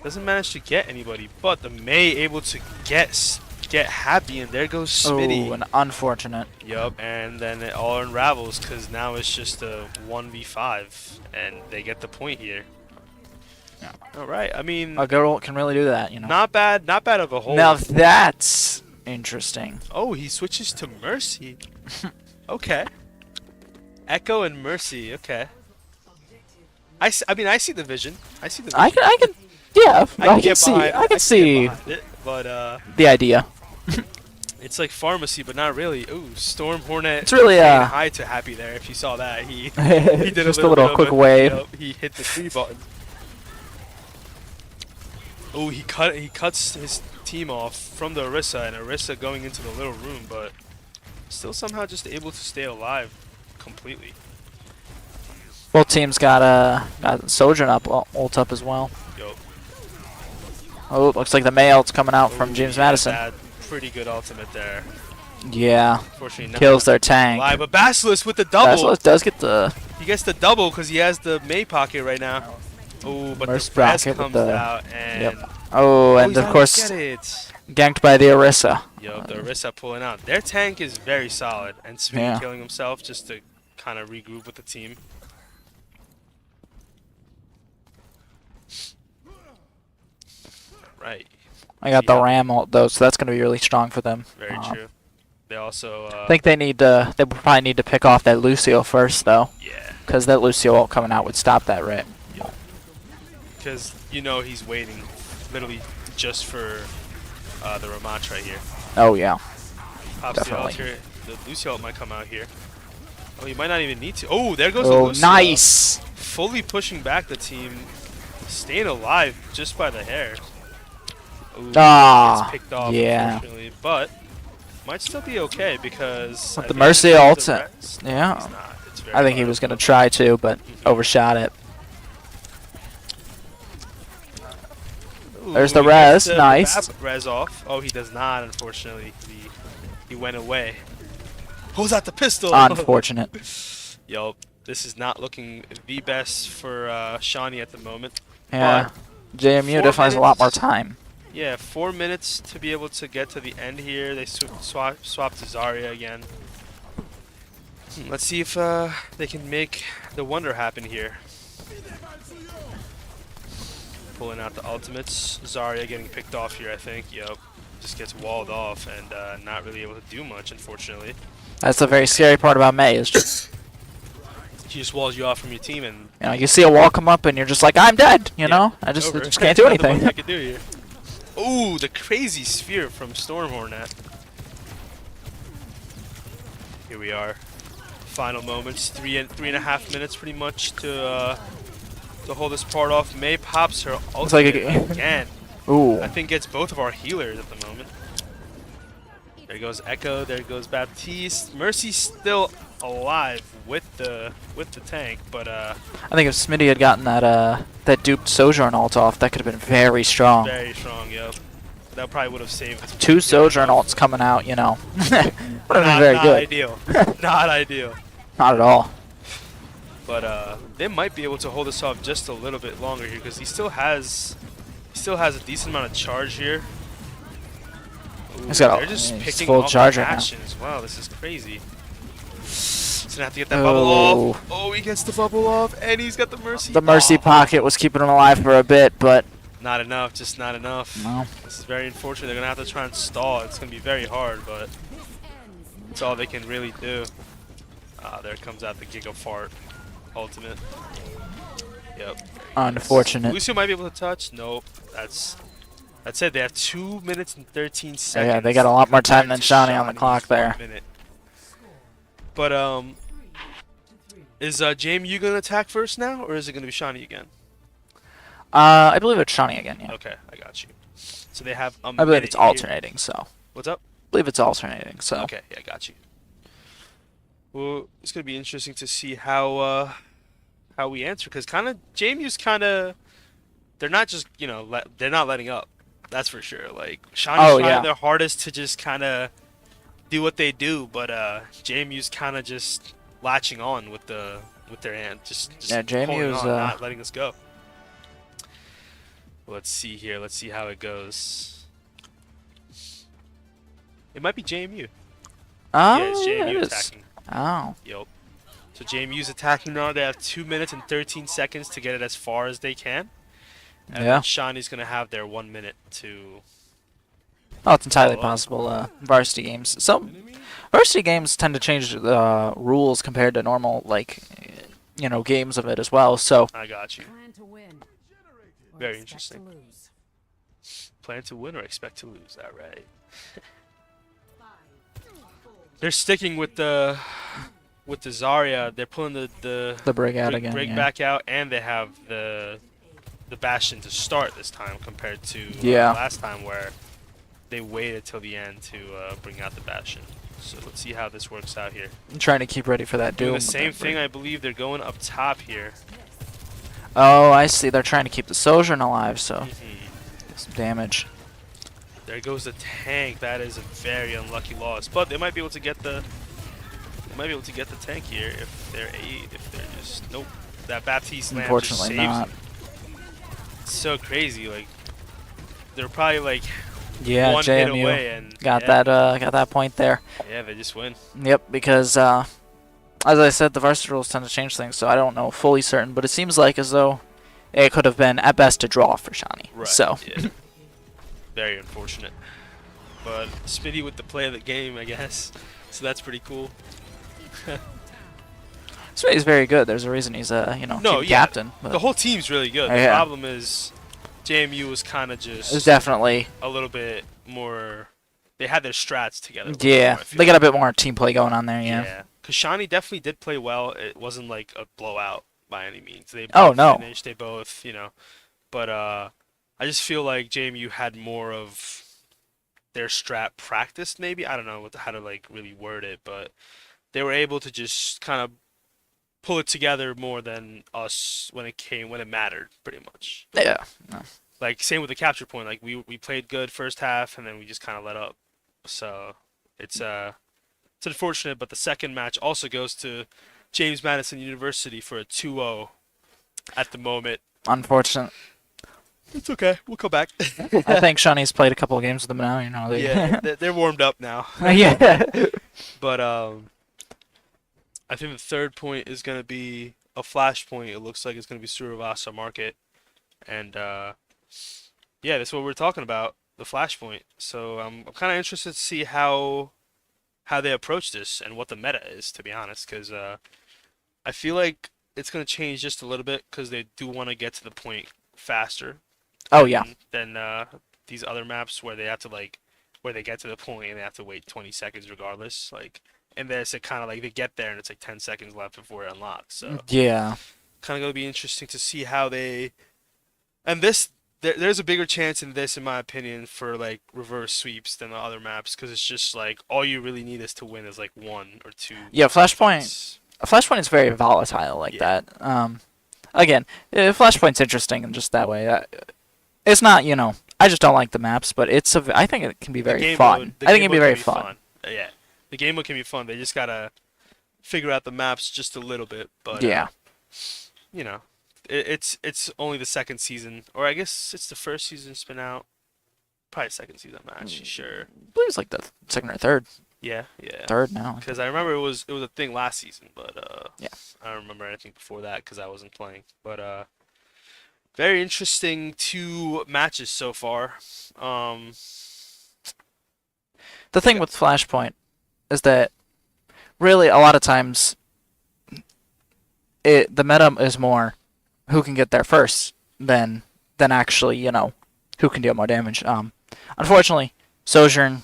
doesn't manage to get anybody, but the Mei able to get happy, and there goes Smitty. Oh, an unfortunate. Yup, and then it all unravels, because now it's just a 1v5, and they get the point here. Yeah. All right, I mean, A girl can really do that, you know. not bad of a whole. Now that's interesting. Oh, he switches to Mercy. Okay. Echo and Mercy. Okay. I mean, I see the vision. I see the vision. I can, yeah, I can get see, behind- I can get see behind it, but the idea. it's like pharmacy, but not really. Ooh, Storm Hornet. It's really, saying hi to Happy there. If you saw that, he did Just a little bit quick of wave. Yep, he hit the 3 button. Oh, he cuts his team off from the Orisa, and Orisa going into the little room, but still somehow just able to stay alive completely. Both teams got Sojourn up, ult up as well. Yup. Oh, looks like the Mei ult's coming out from Ooh, James yeah, Madison. that pretty good ultimate there. Yeah, Unfortunately, kills not their tank. alive, but Basilisk with the double. Basilisk does get the He gets the double because he has the Mei pocket right now. Oh, but Mercy the Res pocket with comes the- out, and Yep. Oh, and he's of not course gonna get it. ganked by the Orisa. Yo, the Orisa pulling out. Their tank is very solid, and Smitty Yeah. killing himself just to kind of regroup with the team. Right. I got the Yeah. Ram ult though, so that's gonna be really strong for them. Very true. They also, I think they need to. They probably need to pick off that Lucio first though, yeah, because that Lucio ult coming out would stop that, right? because you know he's waiting, literally just for the Ramatch right here. Oh yeah. Pops the Definitely. ult here. The Lucio ult might come out here. Oh, he might not even need to. Oh, there goes the Oh, Lucio. nice. Fully pushing back the team, staying alive just by the hair. Ooh, Ah, gets picked off, yeah. unfortunately, but might still be okay because With at the the end Mercy of the ult, rest, yeah. he's not. It's very I think he hard. was gonna try to, but overshot it. Ooh, There's the he gets res, nice. Res off. Oh, he does not, unfortunately. He went away. Pulls out the pistol. Unfortunate. Yup, this is not looking the best for Shawnee at the moment. Yeah. JMU 4 definitely has a lot more minutes. time. Yeah, 4 minutes to be able to get to the end here. They swap to Zarya again. Let's see if they can make the wonder happen here. Pulling out the ultimates. Zarya getting picked off here, I think. Yep. Just gets walled off and not really able to do much, unfortunately. That's the very scary part about Mei is just, He just walls you off from your team and you see a wall come up and you're just like, I'm dead, you know? I just over. can't do Nothing anything. I can do here. Ooh, the crazy sphere from Storm Hornet. Here we are. Final moments. Three and a half minutes pretty much to hold this part off. Mei pops her ultimate again. Ooh. I think gets both of our healers at the moment. There goes Echo. There goes Baptiste. Mercy's still alive with the tank, but I think if Smitty had gotten that duped Sojourn ult off, that could have been very strong. very strong. Yo, that probably would have saved us. 2 Sojourn ults coming out, you know. Would have been Not, very not good. ideal. Not ideal. Not at all. But they might be able to hold us off just a little bit longer here because he still has a decent amount of charge here. Ooh, He's got they're just he's picking full off charger now. actions. Wow, this is crazy. He's gonna have to get that bubble off. Oh, he gets the bubble off, and he's got the Mercy. The Mercy Oh, pocket was keeping him alive for a bit, but Not enough, just not enough. no. This is very unfortunate. They're gonna have to try and stall. It's gonna be very hard, but it's all they can really do. There comes out the Giga Fart ultimate. Yep. Unfortunate. Lucio might be able to touch. Nope. That's it. They have 2 minutes and 13 seconds. Yeah, they got a lot more time than compared to Shawnee on the Shawnee's clock there. 1 minute. But is JMU gonna attack first now, or is it gonna be Shawnee again? I believe it's Shawnee again, yeah. Okay, I got you. So they have a I believe minute it's here. alternating, so. What's up? I believe it's alternating, so. Okay, yeah, I got you. Well, it's gonna be interesting to see how we answer because kind of JMU's kind of they're not just they're not letting up. That's for sure. Like Shawnee's Oh trying yeah, their hardest to just kind of do what they do, but JMU's kind of just latching on with their hand, just yeah. holding JMU's on, not letting us go. Let's see here. Let's see how it goes. It might be JMU. Yeah, it's yeah, it JMU is. attacking. Oh, Yep. So JMU's attacking now. They have 2 minutes and 13 seconds to get it as far as they can, and then yeah. Shawnee's gonna have their 1 minute to Oh, it's entirely follow up. possible. Varsity games. So varsity games tend to change the rules compared to normal, like, games of it as well. So I got you. Plan to win. Or Very expect to interesting. lose. Plan to win or expect to lose. All right. They're sticking with the Zarya. They're pulling the brig out again. Brig Yeah. back out, and they have the Bastion to start this time compared to Yeah. last time where they waited till the end to bring out the Bastion. So let's see how this works out here. I'm trying to keep ready for that Doing doom. the with same that brig. thing, I believe they're going up top here. Oh, I see. They're trying to keep the Sojourn alive, so Mhm. get some damage. There goes the tank. That is a very unlucky loss, but they might be able to get the tank here if they're just nope. That Baptiste lamp just Unfortunately saves not. them. It's so crazy. Like they're probably like Yeah, one hit JMU away, and got yeah, that point there. yeah, they just win. Yep, because as I said, the varsity rules tend to change things, so I don't know fully certain, but it seems like as though it could have been at best a draw for Shawnee. Right. So Yeah. Very unfortunate. But Smitty with the play of the game, I guess. So that's pretty cool. Smitty's very good. There's a reason he's No, team yeah. captain. But The whole team's really good. The Yeah. problem is JMU was kind of it's just definitely a little bit more. They had their strats together. yeah. I feel They got a like. bit more team play going on there. Yeah. Yeah. Because Shawnee definitely did play well. It wasn't like a blowout by any means. They Oh, both no. finished. They both, But I just feel like JMU had more of their strat practiced. Maybe I don't know how to like really word it, but they were able to just kind of pull it together more than us when it mattered, pretty much. Yeah. No. Like same with the capture point. Like we played good first half and then we just kind of let up. So it's unfortunate, but the second match also goes to James Madison University for a 2-0 at the moment. Unfortunate. It's okay. We'll come back. I think Shawnee's played a couple of games with them now. They, Yeah, they're warmed up now. yeah. But I think the third point is going to be a flash point. It looks like it's going to be Suravasa Market. And yeah, that's what we're talking about, the flash point. So I'm kind of interested to see how they approach this and what the meta is, to be honest, because I feel like it's going to change just a little bit because they do want to get to the point faster Oh yeah. than these other maps where they have to where they get to the point and they have to wait 20 seconds regardless. Like, and there's it kind of like they get there and it's like 10 seconds left before it unlocks. So Yeah. kind of going to be interesting to see how they and this there's a bigger chance in this, in my opinion, for like reverse sweeps than the other maps because it's just like all you really need is to win is like one or two. Yeah. Flashpoint. points. Flashpoint is very volatile like Yeah. that. Again, Flashpoint's interesting in just that way. It's not, I just don't like the maps, but I think it can be The very game fun. mode- the I think game it'd be mode very can fun. Yeah, the game mode can be fun. They just gotta figure out the maps just a little bit. But Yeah. you know, it's only the second season, or I guess it's the first season it's been out. Probably second season. I'm not actually sure. I believe it's like the second or third. Yeah, yeah. Third now. Because I remember it was a thing last season, but Yeah. I don't remember anything before that because I wasn't playing. But very interesting 2 matches so far. The thing with Flashpoint is that really a lot of times the meta is more who can get there first than actually, who can deal more damage. Unfortunately, Sojourn,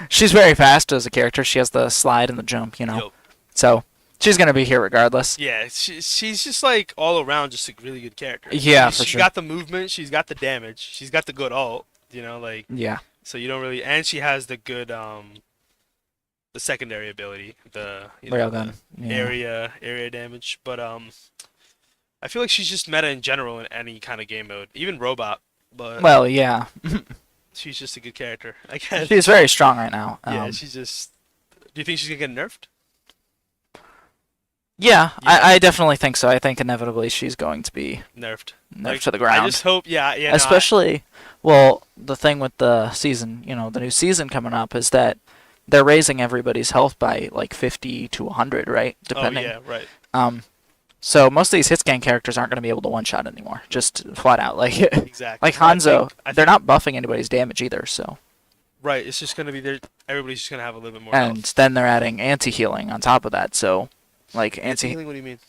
she's very fast as a character. She has the slide and the jump, Yup. So she's gonna be here regardless. Yeah, she's just like all around just a really good character. Yeah, She's for sure. got the movement, she's got the damage, she's got the good ult, like Yeah. so you don't really, and she has the good the secondary ability, the Railgun. the Yeah. area damage. But I feel like she's just meta in general in any kind of game mode, even robot. But Well, yeah. she's just a good character, I guess. She's very strong right now. Yeah, she's just. Do you think she's gonna get nerfed? Yeah, Yeah. I definitely think so. I think inevitably she's going to be Nerfed. nerfed Like, to the ground. I just hope. Yeah, yeah. No, Especially, well, the thing with the season, the new season coming up is that they're raising everybody's health by like 50 to 100, right? Oh Depending. yeah, right. So most of these hitscan characters aren't going to be able to one-shot anymore. Just flat out, like Exactly. like Hanzo, I they're think- not buffing anybody's damage either. So, Right. It's just gonna be there. Everybody's just gonna have a little bit more and health. then they're adding anti-healing on top of that. So, like Anti-healing. What do you mean?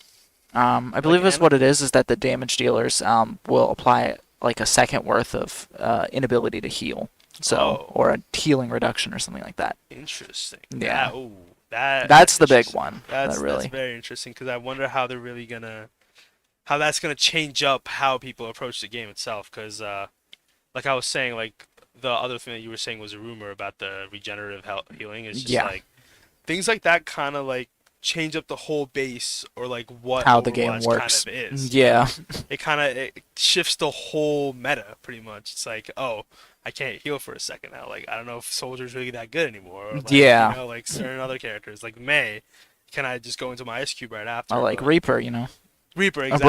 I believe is mana? what it is that the damage dealers will apply like a second worth of inability to heal. So, Oh. or a healing reduction or something like that. Interesting. Yeah. Ooh, that's That's the big interesting. one. That's that really. that's very interesting because I wonder how they're really gonna, how that's gonna change up how people approach the game itself. Because like I was saying, like the other thing that you were saying was a rumor about the regenerative healing. It's just Yeah. like things like that kind of like change up the whole base or like what How the game Overwatch works. kind of is. Yeah. It shifts the whole meta pretty much. It's like, oh, I can't heal for a second now. Like I don't know if Soldier's really that good anymore. Or, like, Yeah. like certain other characters like May. Can I just go into my ice cube right after? Or like But Reaper, Reaper, A exactly.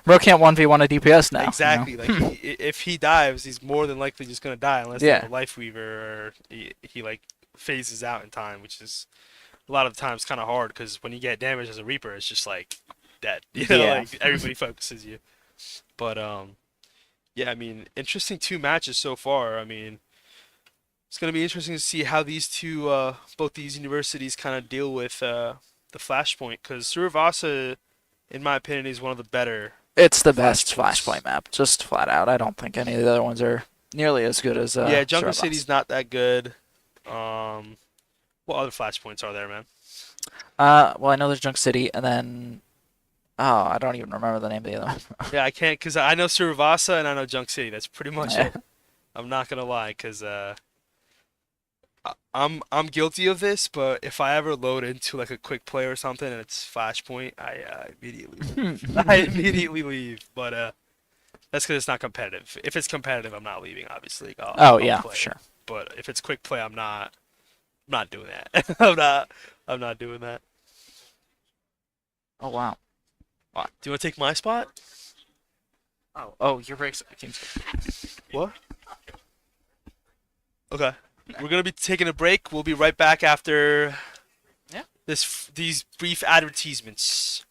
Bro can't 1v1 a DPS now. Exactly. Like if he dives, he's more than likely just gonna die unless they Yeah. have a life weaver or he like phases out in time, which is a lot of the times kind of hard because when you get damaged as a Reaper, it's just like dead. Yeah. Like everybody focuses you. But yeah, I mean, interesting two matches so far. I mean, it's gonna be interesting to see how these two, both these universities, kind of deal with the Flashpoint because Survasa, in my opinion, is one of the better. It's the best Flashpoints. Flashpoint map, just flat out. I don't think any of the other ones are nearly as good as Yeah, Jungle Survivors. City's not that good. What other Flashpoints are there, man? Well, I know there's Junk City, and then I don't even remember the name of the other one. Yeah, I can't because I know Survasa and I know Junk City. That's pretty much Yeah. it. I'm not gonna lie, because I'm guilty of this, but if I ever load into like a quick play or something and it's Flashpoint, I immediately leave. I immediately leave. But that's because it's not competitive. If it's competitive, I'm not leaving. Obviously. I'll Yeah, play. sure. But if it's quick play, I'm not doing that. I'm not doing that. Oh wow. Do you want to take my spot? Oh, you're breaks. What? Okay. We're gonna be taking a break. We'll be right back after Yeah. these brief advertisements.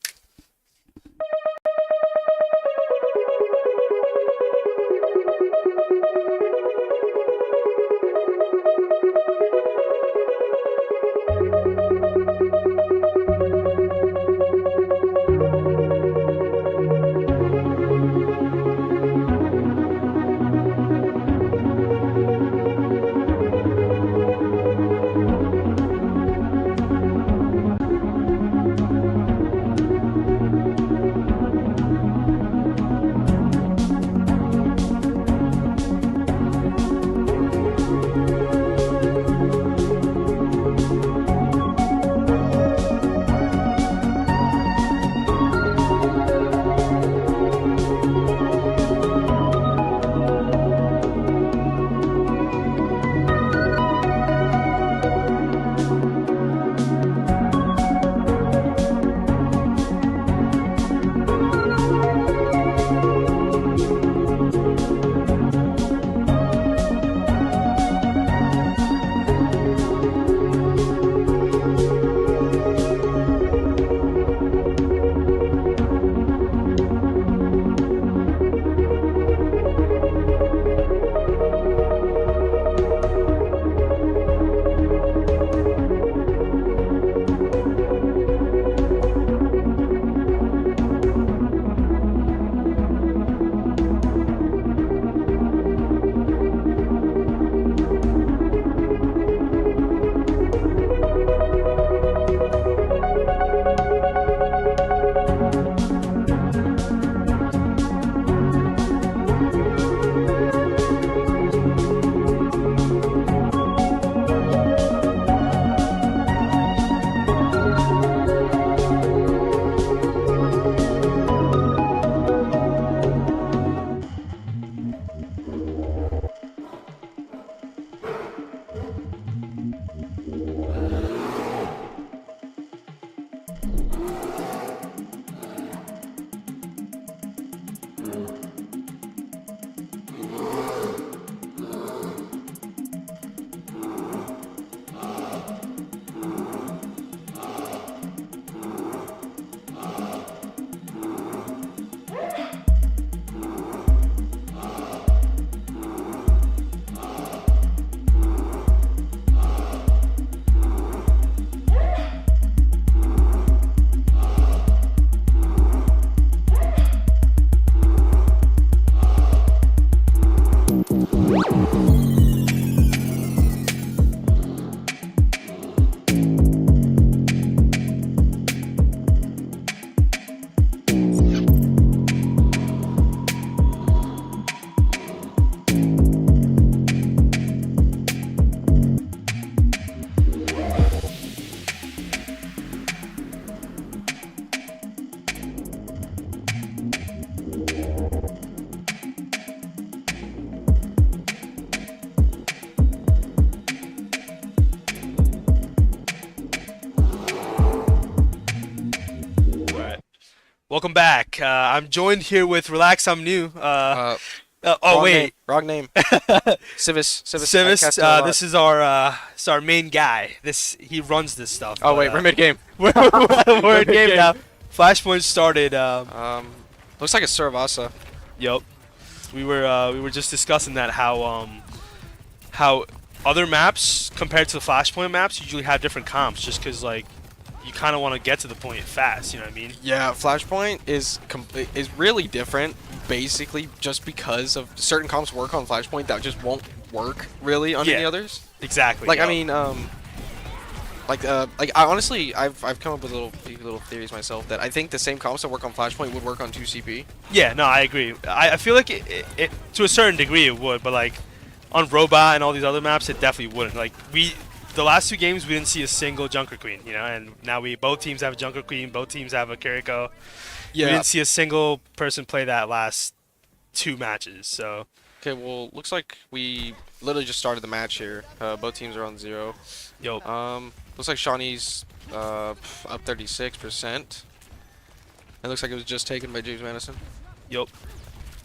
Welcome back. I'm joined here with Relax. I'm new. Oh wait, Wrong name. Civis. Civis. This is our main guy. He runs this stuff. Oh but, wait, we're mid game. we're in game now. Flashpoint started. Looks like a Suravasa. Yup. We were just discussing that how other maps compared to the Flashpoint maps usually have different comps just because like you kind of want to get to the point fast. You know what I mean? Yeah, Flashpoint is really different, basically just because of certain comps work on Flashpoint that just won't work really on any others. Exactly. Like yup. I mean, I honestly I've come up with little theories myself that I think the same comps that work on Flashpoint would work on 2CP. Yeah, no, I agree. I feel like it to a certain degree it would, but like on Robot and all these other maps, it definitely wouldn't. Like the last two games, we didn't see a single Junker Queen, you know, and now both teams have a Junker Queen, both teams have a Kiriko. Yeah. We didn't see a single person play that last two matches, so. Okay, well, looks like we literally just started the match here. Both teams are on 0. Yo. Looks like Shawnee's up 36%. It looks like it was just taken by James Madison. Yup.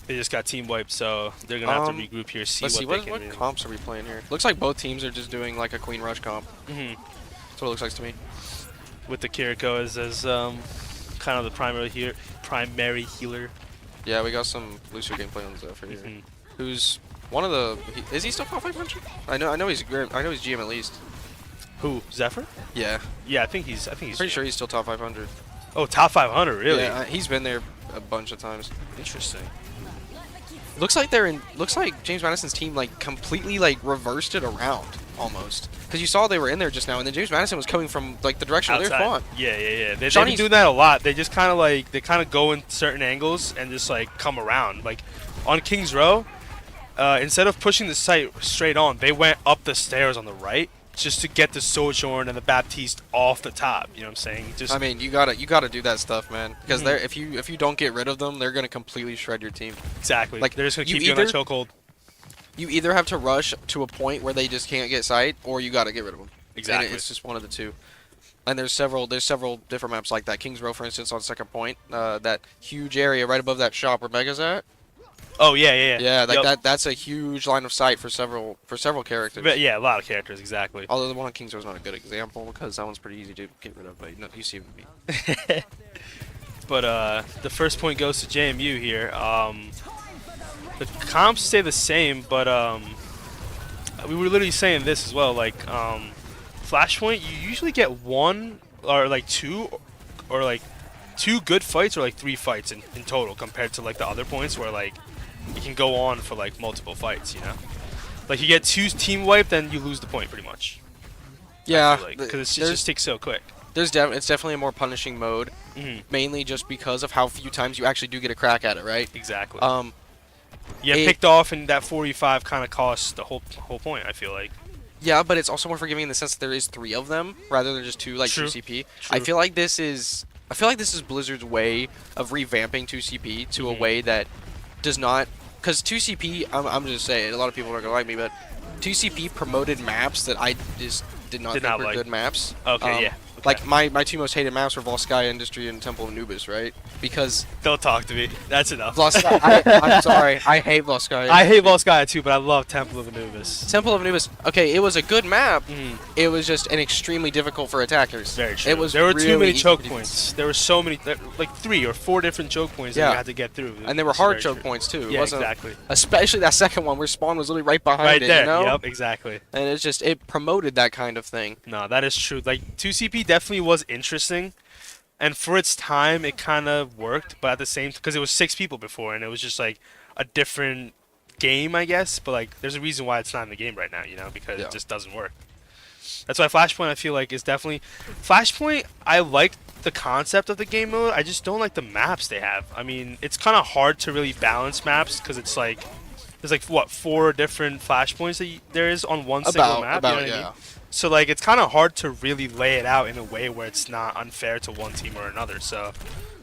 They just got team wiped, so they're gonna have to regroup here, see Let's see, what what comps are we playing here? Looks like both teams are just doing like a Queen Rush comp. Hmm. That's what it looks like to me. With the Kiriko as kind of the primary healer. Yeah, we got some looser gameplay on Zephyr here. Mhm. Who's one of the? Is he still top 500? I know he's GM at least. Who? Zephyr? Yeah, Yeah, I think he's. pretty sure he's still top 500. Oh, top 500, really? Yeah, he's been there a bunch of times. Interesting. Looks like James Madison's team like completely like reversed it around almost. Because you saw they were in there just now, and then James Madison was coming from like the direction of their spawn. Yeah. They've been doing that a lot. They just kind of go in certain angles and just like come around. Like on King's Row, instead of pushing the site straight on, they went up the stairs on the right just to get the Sojourn and the Baptiste off the top. You know what I'm saying? Just. I mean, you gotta do that stuff, man. Because they're if you don't get rid of them, they're gonna completely shred your team. Exactly. Like, They're just gonna keep you doing that chokehold. You either have to rush to a point where they just can't get sight, or you gotta get rid of them. Exactly. And it's just one of the two. And there's several different maps like that. Kings Row, for instance, on second point, that huge area right above that shop where Mega's at. Oh yeah. Yeah, like Yup. that's a huge line of sight for several characters. But yeah, a lot of characters, exactly. Although the one on Kings Row is not a good example because that one's pretty easy to get rid of. But no, you see what I mean. But the first point goes to JMU here. The comps stay the same, but we were literally saying this as well. Like Flashpoint, you usually get one or like two, or like two good fights or like 3 fights in total, compared to like the other points where like you can go on for like multiple fights. You know, like you get 2 team wiped, then you lose the point pretty much. Yeah, Because it just takes so quick. it's definitely a more punishing mode, mainly just because of how few times you actually do get a crack at it, right? Exactly. Yeah, picked off, and that 45 kind of costs the whole point. I feel like. Yeah, but it's also more forgiving in the sense that there is 3 of them rather than just 2 like True. 2CP. True. I feel like this is Blizzard's way of revamping 2CP to a way that does not, because 2CP, I'm just saying, a lot of people aren't gonna like me, but 2CP promoted maps that I just did not think were like. good maps. Okay, yeah. Okay. Like my 2 most hated maps were Volskaya Industry and Temple of Anubis, right? Because Don't talk to me. That's enough. Volskaya, I'm sorry, I hate Volskaya. I hate Volskaya too, but I love Temple of Anubis. Temple of Anubis. Okay, it was a good map. Mm. It was just an extremely difficult for attackers. Very true. It was there were too really many easy choke to points. There were so many, like 3 or 4 different choke points that Yeah. you had to get through. And they were It's hard very choke true. points too. It Yeah, wasn't, exactly. especially that second one where Spawn was literally right behind Right it. there. You know? Yep, exactly. And it's just it promoted that kind of thing. No, that is true. Like 2CP definitely was interesting, and for its time, it kind of worked. But at the same, because it was 6 people before, and it was just like a different game, I guess. But like, there's a reason why it's not in the game right now, you know, because Yeah. it just doesn't work. That's why Flashpoint, I feel like, is definitely Flashpoint. I like the concept of the game mode. I just don't like the maps they have. I mean, it's kind of hard to really balance maps because it's like there's like what 4 different Flashpoints that there is on one single map. You know what I mean? So like it's kind of hard to really lay it out in a way where it's not unfair to one team or another. So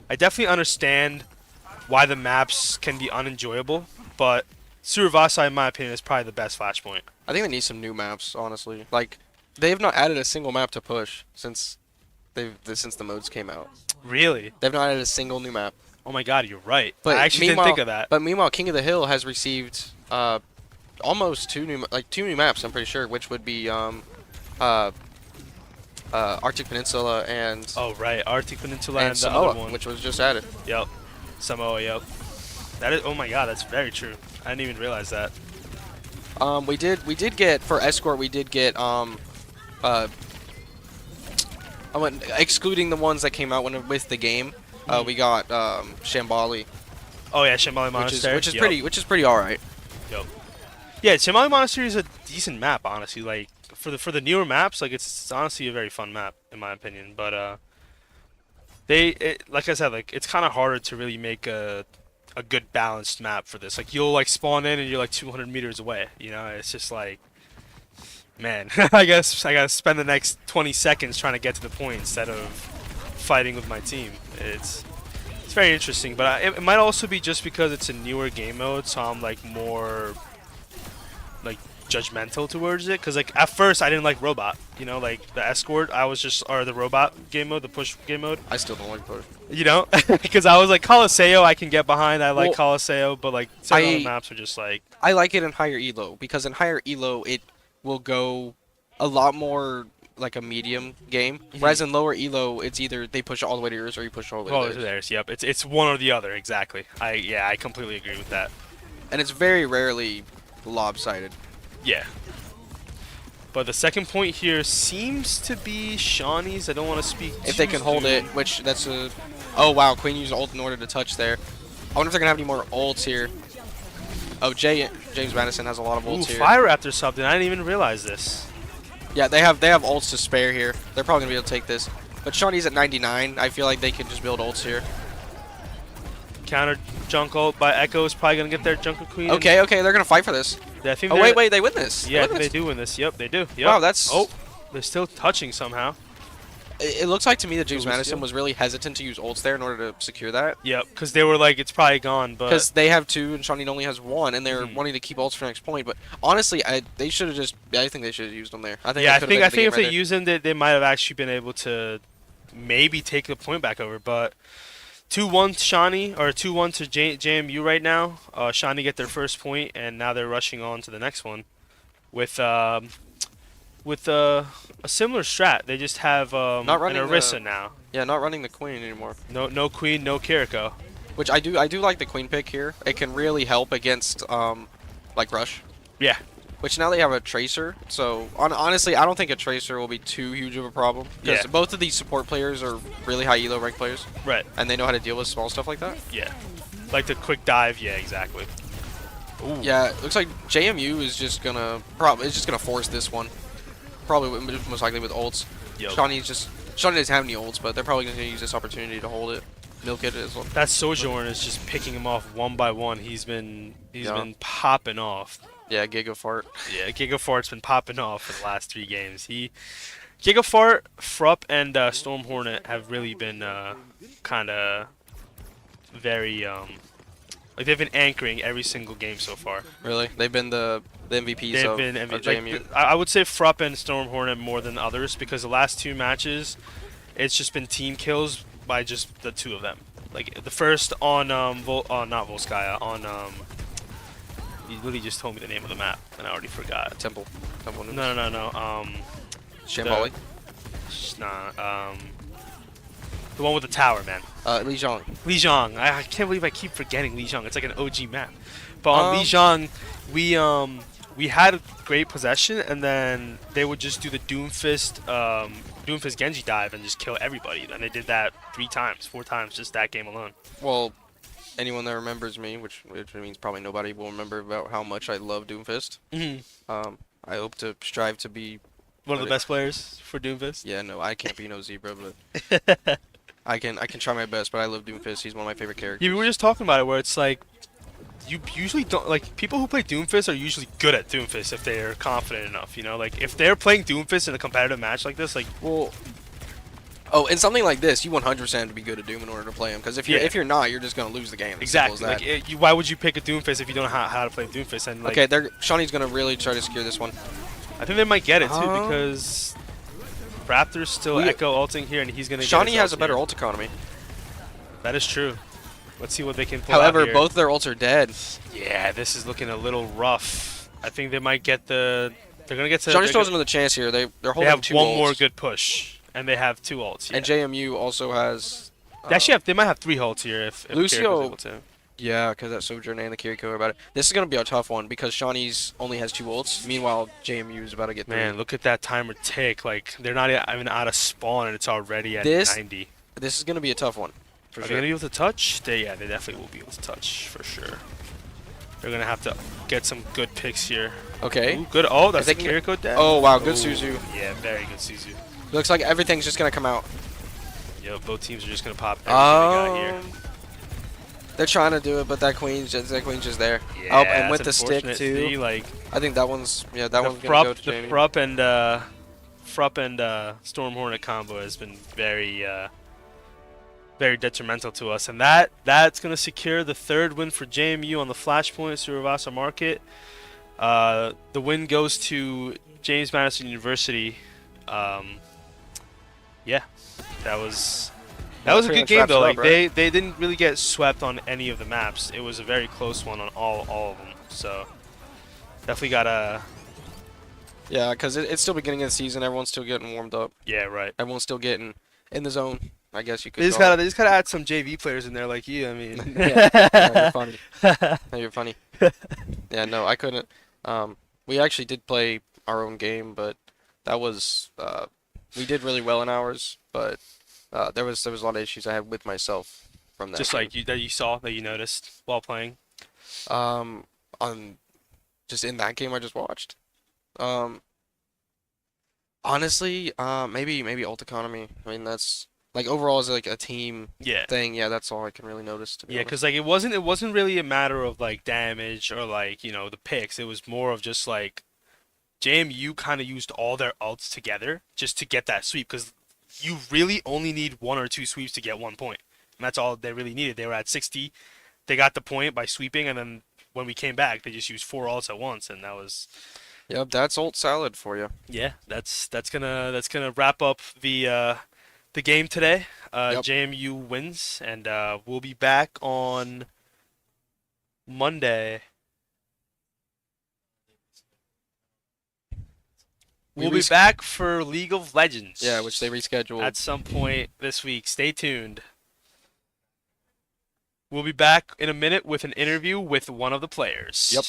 I definitely understand why the maps can be unenjoyable, but Suravasa, in my opinion, is probably the best Flashpoint. I think they need some new maps, honestly. Like they have not added a single map to push since since the modes came out. Really? They've not added a single new map. Oh my God, you're right. But I actually didn't think of that. But meanwhile, King of the Hill has received almost two new maps. I'm pretty sure, which would be Arctic Peninsula and Oh right, Arctic Peninsula and the Samoa, other one. which was just added. Yep, Samoa. Yep. That is. Oh my God, that's very true. I didn't even realize that. We did get for escort. We did get excluding the ones that came out with the game. We got Shambali, Oh yeah, Shawnee Monastery. which is Yep. pretty all right. Yep. Yeah, Shawnee Monastery is a decent map, honestly. Like for the newer maps, like it's honestly a very fun map in my opinion. But like I said, like it's kind of harder to really make a good balanced map for this. Like you'll like spawn in and you're like 200 meters away. You know, it's just like, man, I guess I gotta spend the next 20 seconds trying to get to the point instead of fighting with my team. It's very interesting, but it might also be just because it's a newer game mode, so I'm like more like judgmental towards it. Cause like at first I didn't like robot, you know, like the escort. I was just or the robot game mode, the push game mode. I still don't like push. You know, because I was like Coliseo, I can get behind. I like Well, Coliseo, but like certain other maps are just like. I like it in higher elo because in higher elo it will go a lot more like a medium game, whereas in lower elo it's either they push all the way to yours or you push all the way Oh, to theirs. theirs. Yep, it's one or the other exactly. I completely agree with that. And it's very rarely lopsided. Yeah. But the second point here seems to be Shawnee's. I don't want to speak. If they can hold it, which that's a... Oh, wow, Queen used ult in order to touch there. I wonder if they're going to have any more ults here. Oh, James Madison has a lot of ults Ooh, here. Fire Raptor something. I didn't even realize this. Yeah, they have ults to spare here. They're probably going to be able to take this. But Shawnee's at 99. I feel like they can just build ults here. Counter junk ult by Echo is probably going to get their Junker Queen. Okay, they're going to fight for this. I think Oh, wait, they win this. Yeah, win they this. do win this. Yep, they do. Yep. Wow, that's... Oh, they're still touching somehow. It looks like to me that James It was Madison still- was really hesitant to use ults there in order to secure that. Yep, because they were like, it's probably gone, but... Because they have two and Shawnee only has one, and they're Mhm. wanting to keep ults for next point. But honestly, they should have just... I think they should have used them there. I think Yeah, I that could've think been the if game they right use them, they might have actually been able to maybe take the point back over. But 2-1 Shawnee, or 2-1 to JMU right now. Shawnee get their first point, and now they're rushing on to the next one with a similar strat. They just have an running Orisa now. Yeah, not running the Queen anymore. No Queen, no Kiriko. Which I do like the Queen pick here. It can really help against like Rush. Yeah. Which now they have a Tracer. So honestly, I don't think a Tracer will be too huge of a problem. Because Yeah. both of these support players are really high elo rank players. Right. And they know how to deal with small stuff like that. Yeah. Like the quick dive. Yeah, exactly. Ooh. Yeah, it looks like JMU is just gonna force this one. Probably most likely with ults. Yo. Shawnee doesn't have any ults, but they're probably gonna use this opportunity to hold it, milk it as well. That Sojourn is just picking him off one by one. He's been popping off. Yeah, Gigafart. Yeah, Gigafart's been popping off for the last 3 games. Gigafart, Frupp, and Storm Hornet have really been kind of very like they've been anchoring every single game so far. Really? They've been the MVPs They've of, been of like, JMU. I would say Frupp and Storm Hornet more than others because the last 2 matches, it's just been team kills by just the 2 of them. Like the first on not Volskaya on you literally just told me the name of the map and I already forgot. Temple. No. Shambali. The one with the tower, man. Lijiang. Lijiang. I can't believe I keep forgetting Lijiang. It's like an OG map. But on Lijiang, we had great possession, and then they would just do the Doomfist Genji dive and just kill everybody. And they did that 3 times, 4 times, just that game alone. Well, anyone that remembers me, which means probably nobody will remember about how much I love Doomfist. I hope to strive to be One of the best players for Doomfist. Yeah, no, I can't be no Zebra, but I can try my best. But I love Doomfist. He's one of my favorite characters. Yeah, we were just talking about it, where it's like you usually don't like people who play Doomfist are usually good at Doomfist if they're confident enough. You know, like if they're playing Doomfist in a competitive match like this, like Well, oh, and something like this, you 100% have to be good at Doom in order to play him. Because if you're not, you're just gonna lose the game. As simple as exactly. that. Like, why would you pick a Doomfist if you don't know how to play Doomfist? And like, Okay, Shawnee's gonna really try to secure this one. I think they might get it too Oh. because Raptor's still Echo ulting here, and he's gonna. Shawnee get his has a ult better here. ult economy. That is true. Let's see what they can pull out However, here. both their ults are dead. Yeah, this is looking a little rough. I think they might get the. They're gonna get to. Shawnee they're still has gonna- another chance here. They're They holding have 2 one ults. more good push, and they have 2 ults. Yeah. And JMU also has. They actually have. They might have 3 ults here if Lucio- Kiriko's able to. Yeah, because that Sojourner and the Kiriko are about it. This is going to be a tough one because Shawnee's only has 2 ults. Meanwhile, JMU is about to get 3. Man, look at that timer tick. Like they're not even out of spawn, and it's already at This- 90. This is going to be a tough one. For Are they sure. gonna be able to touch? They definitely will be able to touch for sure. They're gonna have to get some good picks here. Okay. Ooh, good. Oh, that's they the can- Kiriko dead. Oh, wow. Good Ooh, Suzu. Yeah, very good Suzu. Looks like everything's just going to come out. Yo, both teams are just gonna pop everything they got here. They're trying to do it, but that queen's just there. Yeah, Oh, and with the that's stick unfortunate. too. See, like I think that one's that the one's gonna go to the Jamie. Frup and Storm Hornet combo has been very very detrimental to us, and that's gonna secure the 3rd win for JMU on the Flashpoint Surabasa Market. The win goes to James Madison University. Yeah, that was a pretty good much game wraps though. it Like up, right? they didn't really get swept on any of the maps. It was a very close one on all of them. So definitely gotta. Yeah, because it's still beginning of the season. Everyone's still getting warmed up. Yeah, right. Everyone's still getting in the zone. I guess you could. They just call it. gotta add some JV players in there like you. I mean, Yeah, you're funny. No, you're funny. Yeah, no, I couldn't. We actually did play our own game, but that was we did really well in ours, but there was a lot of issues I had with myself from that. just game. like you saw that you noticed while playing. on just in that game I just watched. Honestly, maybe ult economy. I mean, that's like overall as like a team Yeah. thing. Yeah, that's all I can really notice. To be Yeah, honest. because like it wasn't really a matter of like damage or like the picks. It was more of just like JMU kind of used all their ults together just to get that sweep. Because you really only need 1 or 2 sweeps to get 1 point, and that's all they really needed. They were at 60. They got the point by sweeping, and then when we came back, they just used 4 ults at once, and that was. Yep, that's ult salad for you. Yeah, that's gonna wrap up the game today. Yep. JMU wins, and we'll be back on Monday. We'll be back for League of Legends. Yeah, which they rescheduled. at some point this week. Stay tuned. We'll be back in a minute with an interview with one of the players. Yep.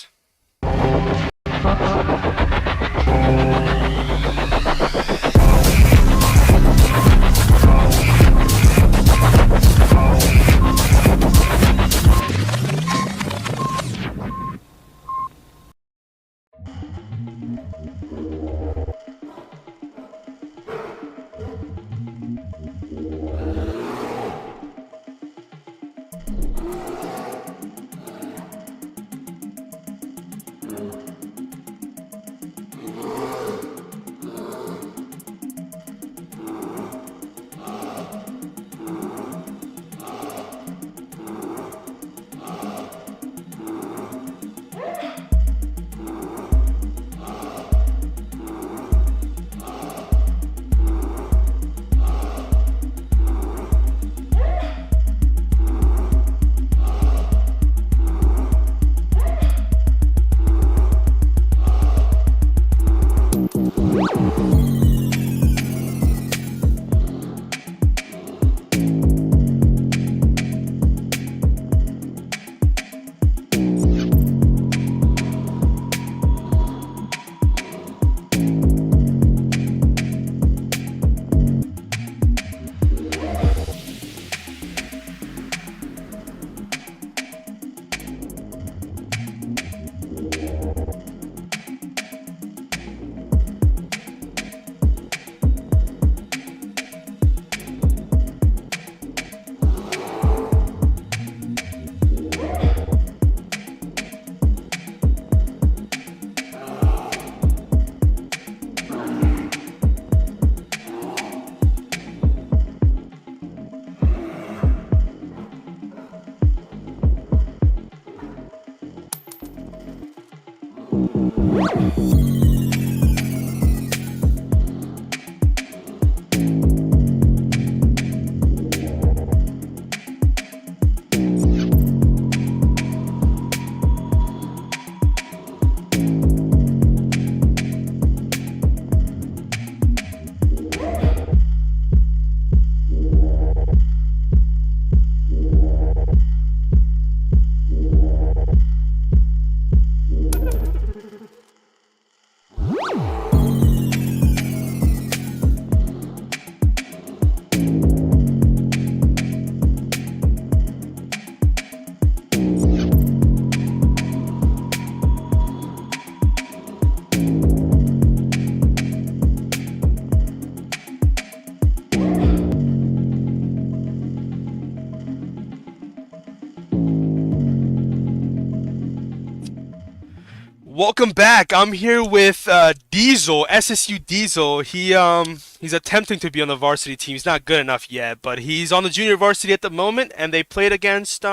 Welcome back. I'm here with Diesel, SSU Diesel. He's attempting to be on the varsity team. He's not good enough yet, but he's on the junior varsity at the moment, and they played against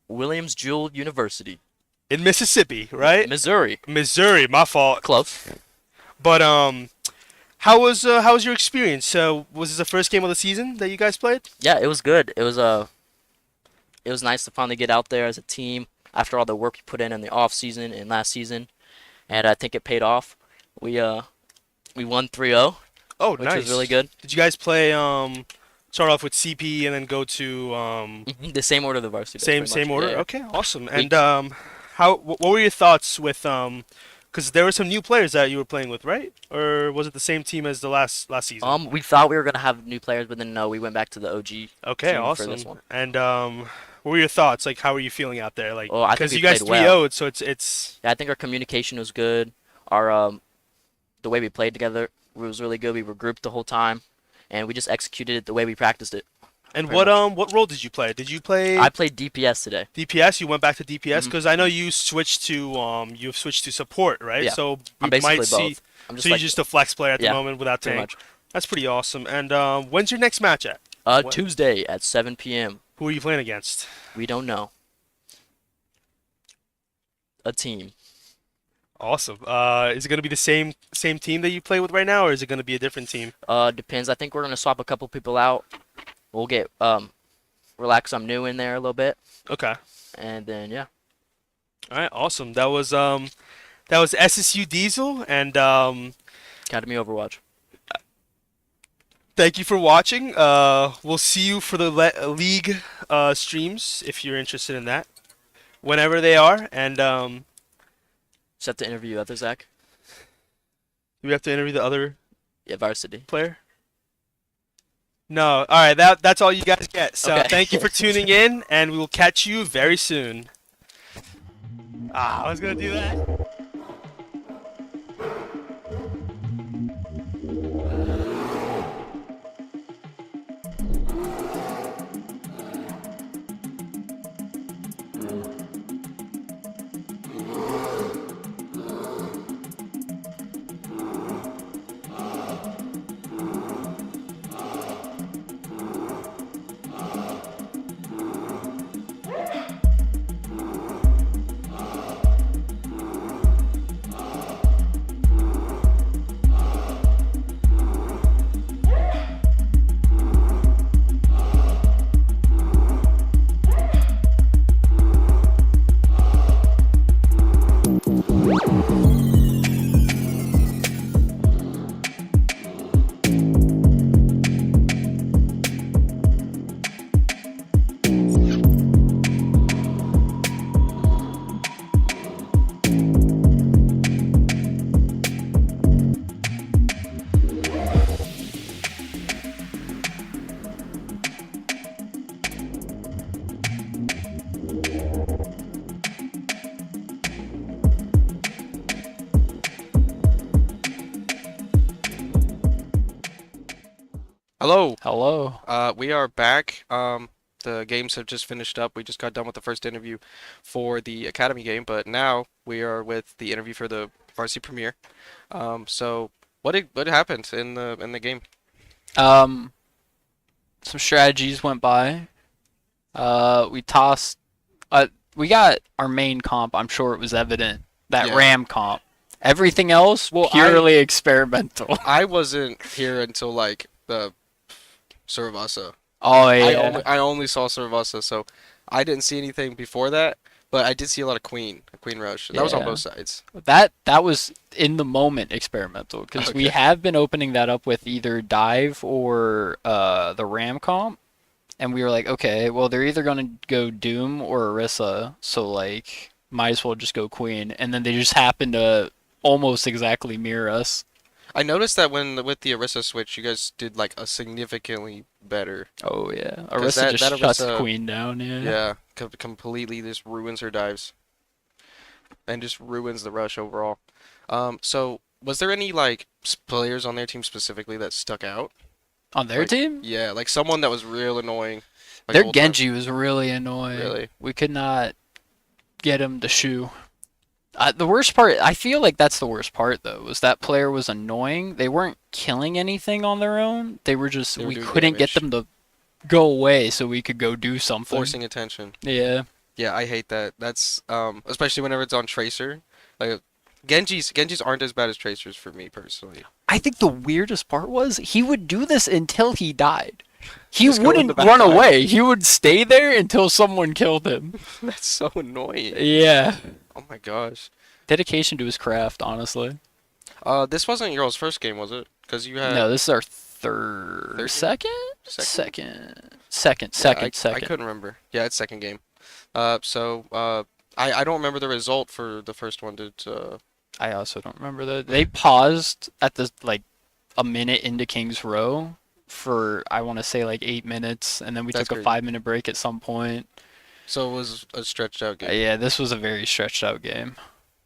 Williams Jewell University, in Mississippi, right? Missouri. Missouri, my fault. Close. But how was your experience? Was this the first game of the season that you guys played? Yeah, it was good. It was nice to finally get out there as a team after all the work we put in the off season and last season, and I think it paid off. We won 3-0, Oh, which nice. was really good. Did you guys play start off with CP and then go to The same order the varsity. does, same pretty same much. order? Yeah. Okay, awesome. And what were your thoughts with because there were some new players that you were playing with, right? Or was it the same team as the last season? We thought we were gonna have new players, but then no, we went back to the OG. Okay, team for awesome. this one. And what were your thoughts? Like, how were you feeling out there? Like, Oh, I think because we you guys played well. 3-0'd, so it's Yeah, I think our communication was good. Our the way we played together was really good. We were grouped the whole time, and we just executed it the way we practiced it. and Pretty what role did you play? Did you play I played DPS today. DPS? You went back to DPS Mhm. because I know you've switched to support, right? Yeah. So I'm we might basically see. both. I'm just So like you're just a flex player at the Yeah, moment without pretty tank. much. That's pretty awesome. And when's your next match at? what- Tuesday at 7 p.m. Who are you playing against? We don't know. A team. Awesome. Is it going to be the same team that you play with right now, or is it going to be a different team? Depends. I think we're gonna swap a couple people out. We'll get relax some new in there a little bit, Okay. and then yeah. All right. Awesome. That was SSU Diesel, and Academy Overwatch. thank you for watching. We'll see you for the league streams if you're interested in that, whenever they are. And Just have to interview other Zach. we have to interview the other Yeah, varsity. player. No. All right. That's all you guys get. So Okay. thank you for tuning in, and we will catch you very soon. I was gonna do that. Hello. Hello. We are back. The games have just finished up. We just got done with the first interview for the Academy game, but now we are with the interview for the Varsity Premiere. So what happened in the game? Some strategies went by. We tossed. We got our main comp. I'm sure it was evident that Yeah. Ram comp. Everything else Well, purely experimental. I wasn't here until like the Cervasa. Oh yeah. I only saw Cervasa, so I didn't see anything before that. But I did see a lot of Queen Rush. That was on Yeah. both sides. That was in the moment experimental because we Okay. have been opening that up with either dive or the Ram comp, and we were like, okay, well they're either gonna go Doom or Orisa, so like might as well just go Queen, and then they just happen to almost exactly mirror us. I noticed that with the Orisa switch, you guys did like a significantly better. Oh yeah, 'Cause Orisa just that shuts Orisa- Queen down. Yeah. Yeah, completely just ruins her dives, and just ruins the rush overall. So was there any like players on their team specifically that stuck out? On their Like, team, Yeah, like someone that was real annoying. Like their old time. Genji was really annoying. Really? We could not get him to shoe. The worst part, I feel like that's the worst part though, was that player was annoying. They weren't killing anything on their own. They were just They were we doing couldn't get damage. them to go away so we could go do something. Forcing attention. Yeah. Yeah, I hate that. That's especially whenever it's on Tracer. Like Genjis aren't as bad as Tracers for me personally. I think the weirdest part was he would do this until he died. He Just go in wouldn't the run backside. away. He would stay there until someone killed him. That's so annoying. Yeah. Oh my gosh. Dedication to his craft, honestly. This wasn't your all's first game, was it? Because you had No, this is our third, Second? second, Yeah, I second. couldn't remember. Yeah, it's second game. I don't remember the result for the first one. I also don't remember that. They paused at the like a minute into King's Row for I want to say like 8 minutes, and then we That's took a crazy. 5-minute break at some point. So it was a stretched out game. Yeah, this was a very stretched out game.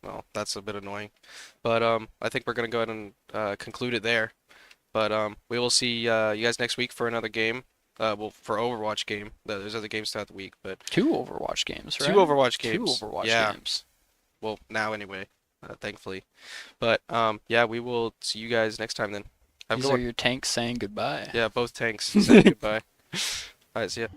Well, that's a bit annoying. But I think we're gonna go ahead and conclude it there. But we will see you guys next week for another game. Well, for Overwatch game. There's other games throughout the week, but 2 Overwatch games, right? two Overwatch 2 games. Overwatch Yeah. games. Well, now anyway, thankfully. But yeah, we will see you guys next time then. Have a These good are one. your tanks saying goodbye. Yeah, both tanks. Say goodbye. All right, see ya.